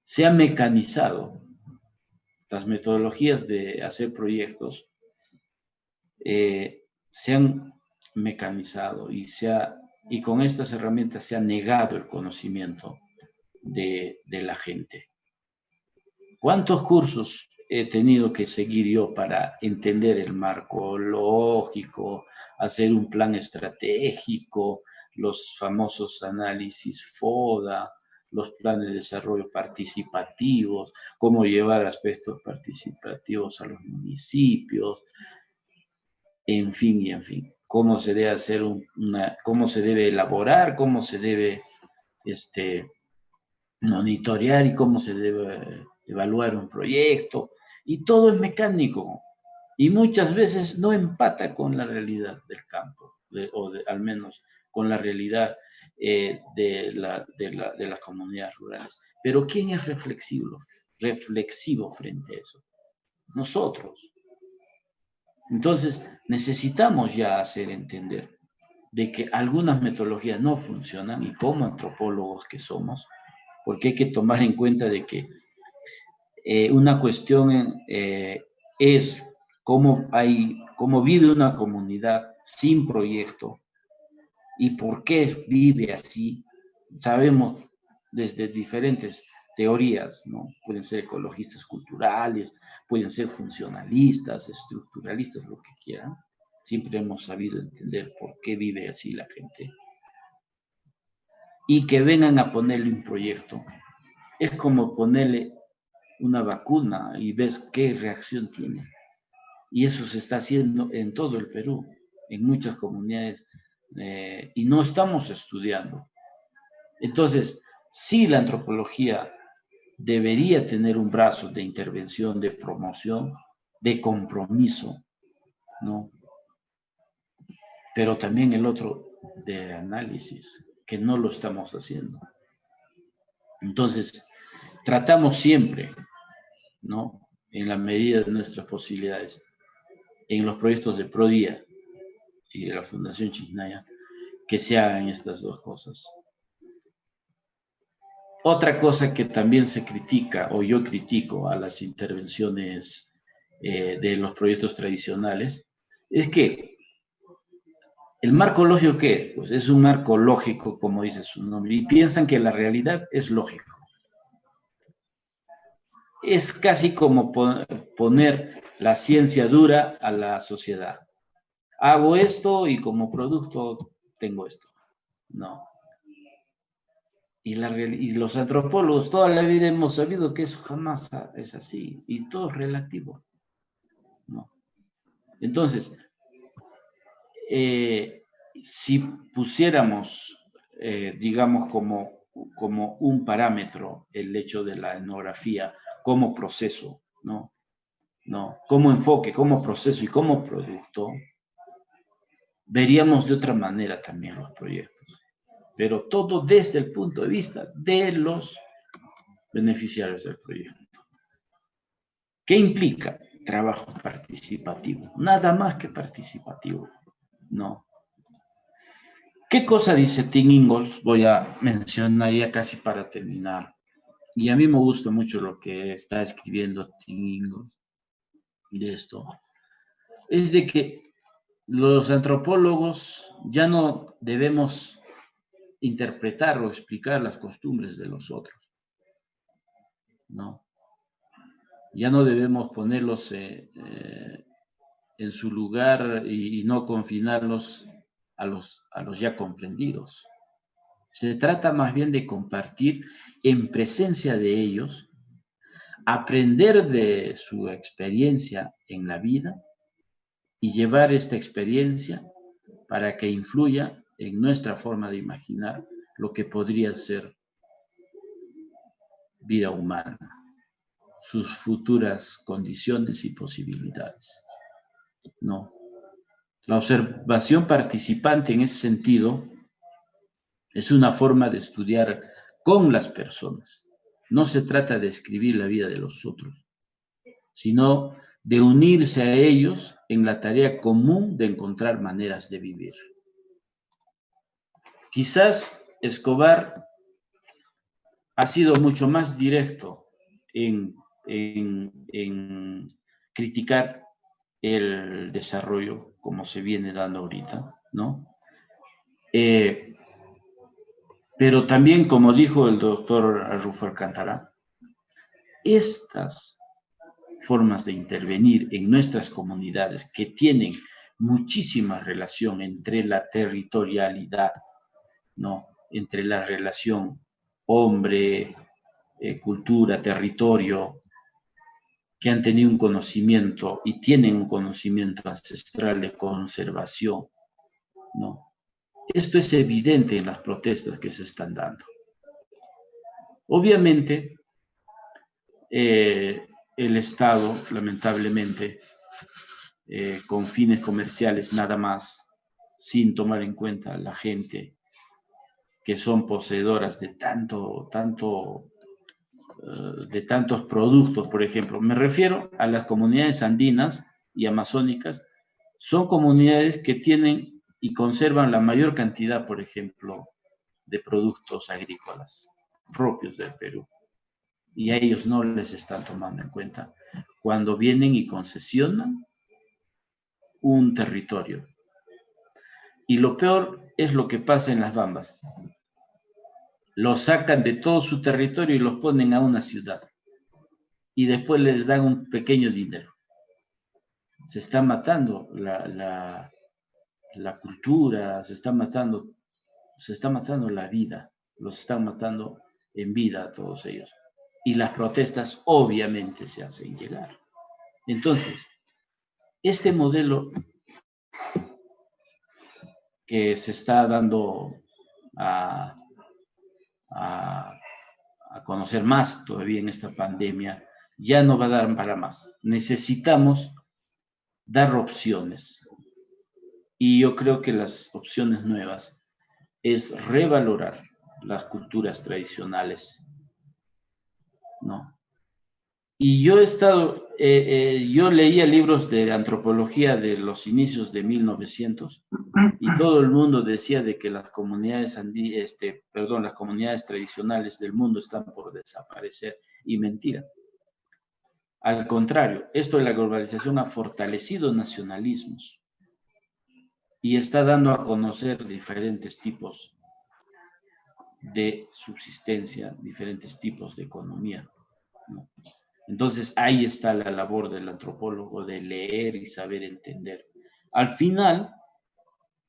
Se ha mecanizado las metodologías de hacer proyectos, se han mecanizado y con estas herramientas se ha negado el conocimiento de la gente. ¿Cuántos cursos he tenido que seguir yo para entender el marco lógico, hacer un plan estratégico, los famosos análisis FODA, los planes de desarrollo participativos, cómo llevar aspectos participativos a los municipios, en fin y en fin, cómo se debe hacer cómo se debe elaborar, cómo se debe monitorear y cómo se debe evaluar un proyecto, y todo es mecánico, y muchas veces no empata con la realidad del campo, al menos con la realidad de las comunidades rurales. Pero ¿quién es reflexivo frente a eso? Nosotros. Entonces, necesitamos ya hacer entender de que algunas metodologías no funcionan, y como antropólogos que somos, porque hay que tomar en cuenta de que una cuestión es cómo vive una comunidad sin proyecto y por qué vive así. Sabemos desde diferentes teorías, ¿no? Pueden ser ecologistas culturales, pueden ser funcionalistas, estructuralistas, lo que quieran. Siempre hemos sabido entender por qué vive así la gente. Y que vengan a ponerle un proyecto es como ponerle una vacuna y ves qué reacción tiene. Y eso se está haciendo en todo el Perú, en muchas comunidades, y no estamos estudiando. Entonces, sí, la antropología debería tener un brazo de intervención, de promoción, de compromiso, ¿no? Pero también el otro de análisis, que no lo estamos haciendo. Entonces, tratamos siempre, ¿no? En la medida de nuestras posibilidades, en los proyectos de ProDía y de la Fundación Chisnaya, que se hagan estas dos cosas. Otra cosa que también se critica, o yo critico a las intervenciones de los proyectos tradicionales, es que el marco lógico, ¿qué es? Pues es un marco lógico, como dice su nombre, y piensan que la realidad es lógico. Es casi como poner la ciencia dura a la sociedad. Hago esto y como producto tengo esto. No. Y los antropólogos toda la vida hemos sabido que eso jamás es así, y todo es relativo, ¿no? Entonces, si pusiéramos, digamos, como un parámetro el hecho de la etnografía como proceso, ¿no? Como enfoque, como proceso y como producto, veríamos de otra manera también los proyectos. Pero todo desde el punto de vista de los beneficiarios del proyecto. ¿Qué implica? Trabajo participativo, nada más que participativo, ¿no? ¿Qué cosa dice Tim Ingalls? Voy a mencionar ya casi para terminar. Y a mí me gusta mucho lo que está escribiendo Tim Ingalls de esto. Es de que los antropólogos ya no debemos interpretar o explicar las costumbres de los otros, ¿no? Ya no debemos ponerlos en su lugar y no confinarlos a los ya comprendidos. Se trata más bien de compartir en presencia de ellos, aprender de su experiencia en la vida y llevar esta experiencia para que influya en nuestra forma de imaginar lo que podría ser vida humana, sus futuras condiciones y posibilidades. No. La observación participante en ese sentido es una forma de estudiar con las personas. No se trata de escribir la vida de los otros, sino de unirse a ellos en la tarea común de encontrar maneras de vivir. Quizás Escobar ha sido mucho más directo en criticar el desarrollo como se viene dando ahorita, ¿no? Pero también, como dijo el doctor Arrufo Alcántara, estas formas de intervenir en nuestras comunidades que tienen muchísima relación entre la territorialidad, ¿no? Entre la relación hombre, cultura, territorio, que han tenido un conocimiento y tienen un conocimiento ancestral de conservación, ¿no? Esto es evidente en las protestas que se están dando. Obviamente, el Estado, lamentablemente, con fines comerciales nada más, sin tomar en cuenta a la gente que son poseedoras de de tantos productos, por ejemplo. Me refiero a las comunidades andinas y amazónicas. Son comunidades que tienen y conservan la mayor cantidad, por ejemplo, de productos agrícolas propios del Perú. Y a ellos no les están tomando en cuenta cuando vienen y concesionan un territorio. Y lo peor es lo que pasa en las Bambas. Los sacan de todo su territorio y los ponen a una ciudad. Y después les dan un pequeño dinero. Se está matando la cultura, se está matando la vida. Los están matando en vida a todos ellos. Y las protestas obviamente se hacen llegar. Entonces, este modelo que se está dando a a conocer más todavía en esta pandemia, ya no va a dar para más. Necesitamos dar opciones. Y yo creo que las opciones nuevas es revalorar las culturas tradicionales, ¿no? Y yo he estado, yo leía libros de antropología de los inicios de 1900 y todo el mundo decía de que las comunidades las comunidades tradicionales del mundo están por desaparecer, y mentira. Al contrario, esto de la globalización ha fortalecido nacionalismos y está dando a conocer diferentes tipos de subsistencia, diferentes tipos de economía, ¿no? Entonces ahí está la labor del antropólogo, de leer y saber entender. Al final,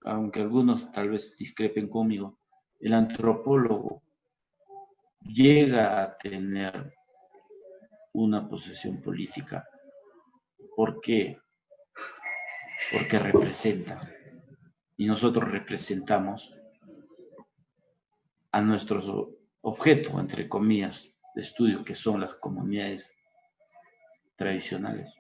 aunque algunos tal vez discrepen conmigo, el antropólogo llega a tener una posición política. ¿Por qué? Porque representa. Y nosotros representamos a nuestro objeto, entre comillas, de estudio, que son las comunidades tradicionales.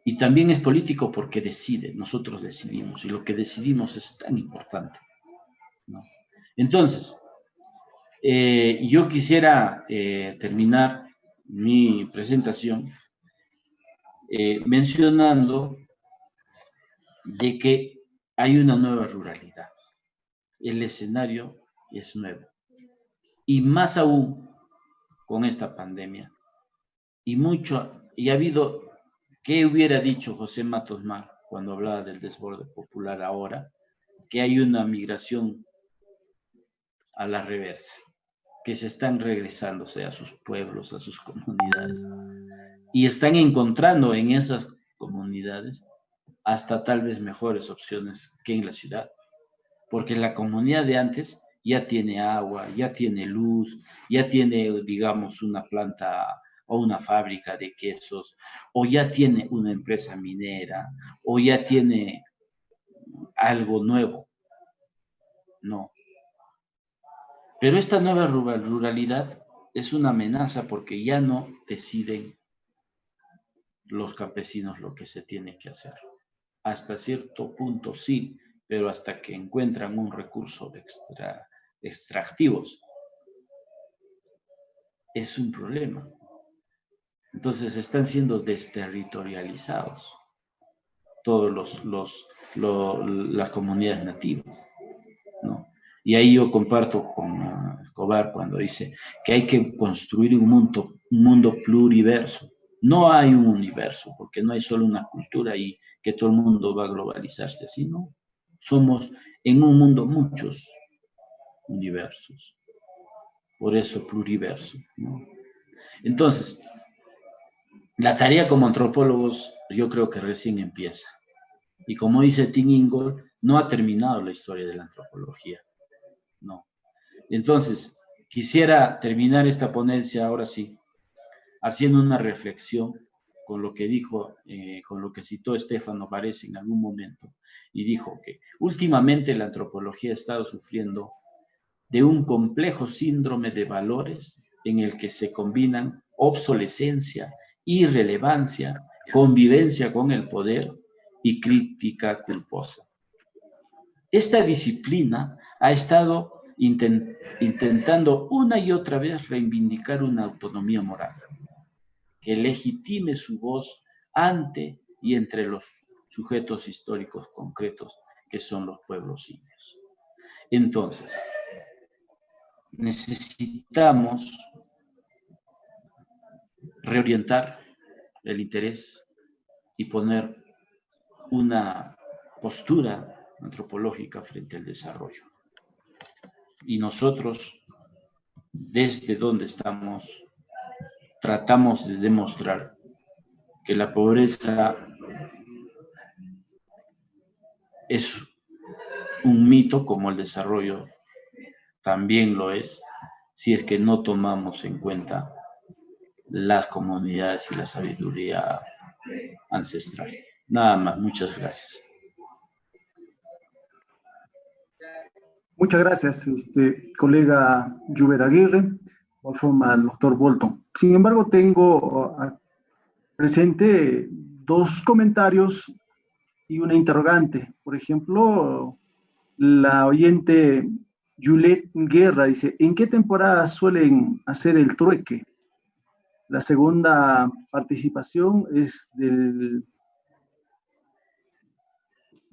Y también es político porque decide, nosotros decidimos, y lo que decidimos es tan importante, ¿no? Entonces, yo quisiera terminar mi presentación mencionando de que hay una nueva ruralidad. El escenario es nuevo. Y más aún con esta pandemia. Y ha habido, ¿qué hubiera dicho José Matos Mar cuando hablaba del desborde popular ahora? Que hay una migración a la reversa, que se están regresándose a sus pueblos, a sus comunidades, y están encontrando en esas comunidades hasta tal vez mejores opciones que en la ciudad, porque la comunidad de antes ya tiene agua, ya tiene luz, ya tiene, digamos, una planta o una fábrica de quesos, o ya tiene una empresa minera, o ya tiene algo nuevo. No. Pero esta nueva ruralidad es una amenaza porque ya no deciden los campesinos lo que se tiene que hacer. Hasta cierto punto sí, pero hasta que encuentran un recurso extractivos, es un problema. Entonces están siendo desterritorializados todos las comunidades nativas, ¿no? Y ahí yo comparto con Escobar cuando dice que hay que construir un mundo pluriverso. No hay un universo, porque no hay solo una cultura y que todo el mundo va a globalizarse así, ¿no? Somos en un mundo muchos universos. Por eso pluriverso, ¿no? Entonces, la tarea como antropólogos yo creo que recién empieza. Y como dice Tim Ingold, no ha terminado la historia de la antropología. No. Entonces, quisiera terminar esta ponencia ahora sí, haciendo una reflexión con lo que dijo, con lo que citó Stefano Varese en algún momento, y dijo que últimamente la antropología ha estado sufriendo de un complejo síndrome de valores en el que se combinan obsolescencia, irrelevancia, convivencia con el poder y crítica culposa. Esta disciplina ha estado intentando una y otra vez reivindicar una autonomía moral que legitime su voz ante y entre los sujetos históricos concretos que son los pueblos indios. Entonces, necesitamos reorientar el interés y poner una postura antropológica frente al desarrollo. Y nosotros, desde donde estamos, tratamos de demostrar que la pobreza es un mito como el desarrollo también lo es, si es que no tomamos en cuenta las comunidades y la sabiduría ancestral. Nada más, muchas gracias. Muchas gracias, colega Lluver Aguirre, igual forma el doctor Bolton. Sin embargo, tengo presente dos comentarios y una interrogante. Por ejemplo, la oyente Juliet Guerra dice, ¿en qué temporada suelen hacer el trueque? La segunda participación es del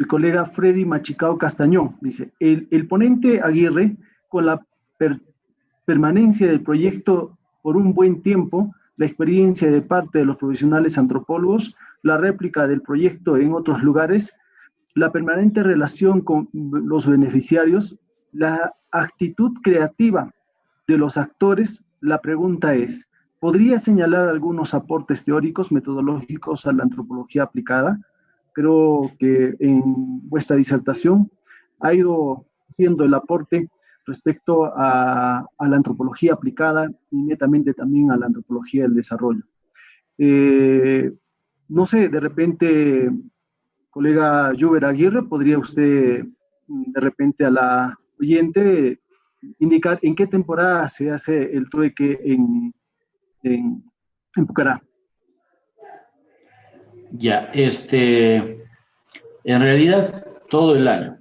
colega Freddy Machicao Castañón. Dice, el ponente Aguirre, con la permanencia del proyecto por un buen tiempo, la experiencia de parte de los profesionales antropólogos, la réplica del proyecto en otros lugares, la permanente relación con los beneficiarios, la actitud creativa de los actores, la pregunta es, ¿podría señalar algunos aportes teóricos, metodológicos a la antropología aplicada? Creo que en vuestra disertación ha ido haciendo el aporte respecto a la antropología aplicada y netamente también a la antropología del desarrollo. No sé, de repente, colega Lluver Aguirre, ¿podría usted de repente a la oyente indicar en qué temporada se hace el trueque en Pucará? Ya, en realidad todo el año.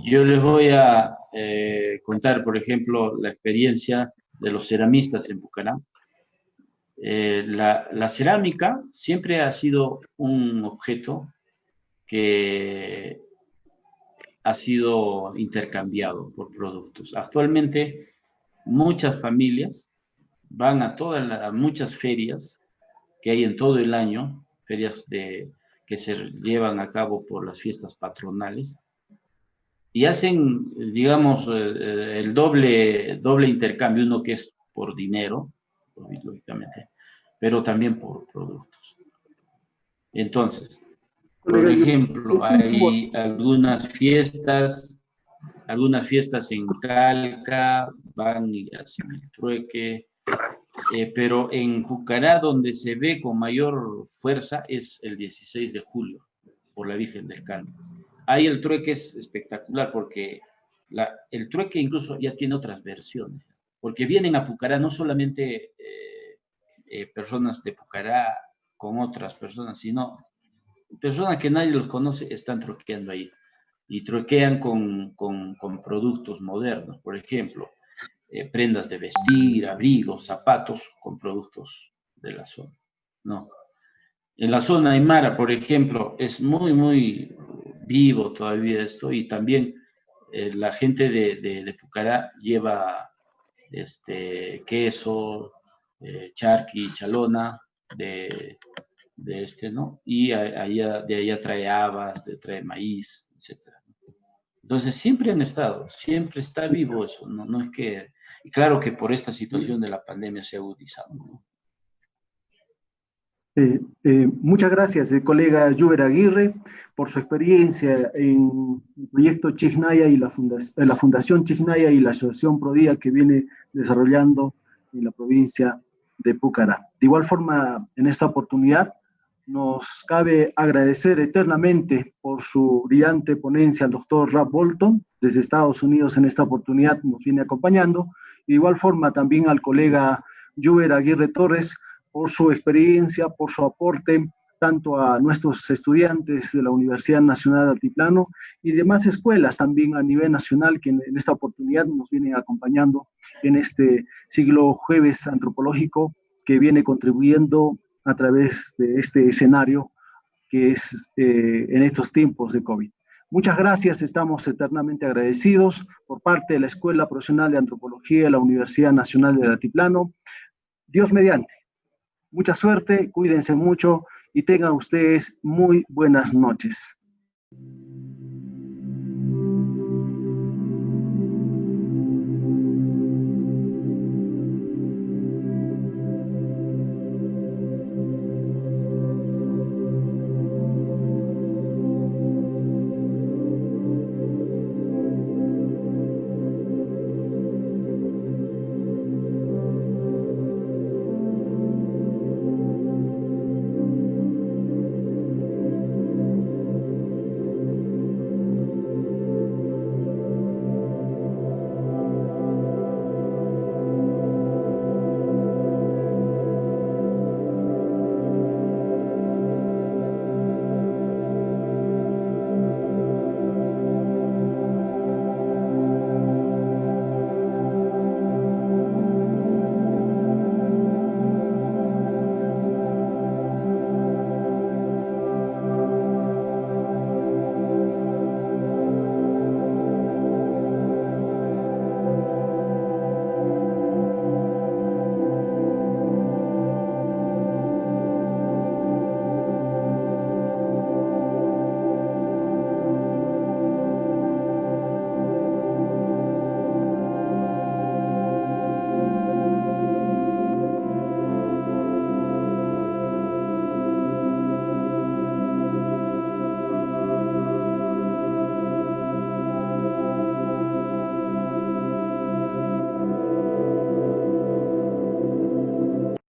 Yo les voy a contar, por ejemplo, la experiencia de los ceramistas en Pucará. La cerámica siempre ha sido un objeto que ha sido intercambiado por productos. Actualmente, muchas familias van a muchas ferias que hay en todo el año, ferias que se llevan a cabo por las fiestas patronales, y hacen, digamos, el doble intercambio, uno que es por dinero, lógicamente, pero también por productos. Entonces, por ejemplo, hay algunas fiestas en Calca, van y hacen el trueque, pero en Pucará donde se ve con mayor fuerza es el 16 de julio, por la Virgen del Carmen. Ahí el trueque es espectacular porque el trueque incluso ya tiene otras versiones, porque vienen a Pucará no solamente personas de Pucará con otras personas, sino personas que nadie los conoce están truqueando ahí y truquean con productos modernos, por ejemplo, prendas de vestir, abrigos, zapatos con productos de la zona, ¿no? En la zona aymara, por ejemplo, es muy, muy vivo todavía esto y también la gente de Pucará lleva queso, charqui, chalona, ¿no? Y de allá trae habas, trae maíz, etc. Entonces siempre han estado, siempre está vivo eso, no es que, y claro que por esta situación de la pandemia se ha agudizado, ¿no? Muchas gracias, colega Lluver Aguirre, por su experiencia en el proyecto Chichnaya y la Fundación Chichnaya y la Asociación Prodía que viene desarrollando en la provincia de Pucará. De igual forma, en esta oportunidad, nos cabe agradecer eternamente por su brillante ponencia al doctor Ralph Bolton, desde Estados Unidos en esta oportunidad nos viene acompañando, y de igual forma también al colega Lluver Aguirre Torres, por su experiencia, por su aporte, tanto a nuestros estudiantes de la Universidad Nacional de Altiplano y demás escuelas también a nivel nacional que en esta oportunidad nos vienen acompañando en este siglo jueves antropológico que viene contribuyendo a través de este escenario que es en estos tiempos de COVID. Muchas gracias, estamos eternamente agradecidos por parte de la Escuela Profesional de Antropología de la Universidad Nacional del Altiplano. Dios mediante. Mucha suerte, cuídense mucho y tengan ustedes muy buenas noches.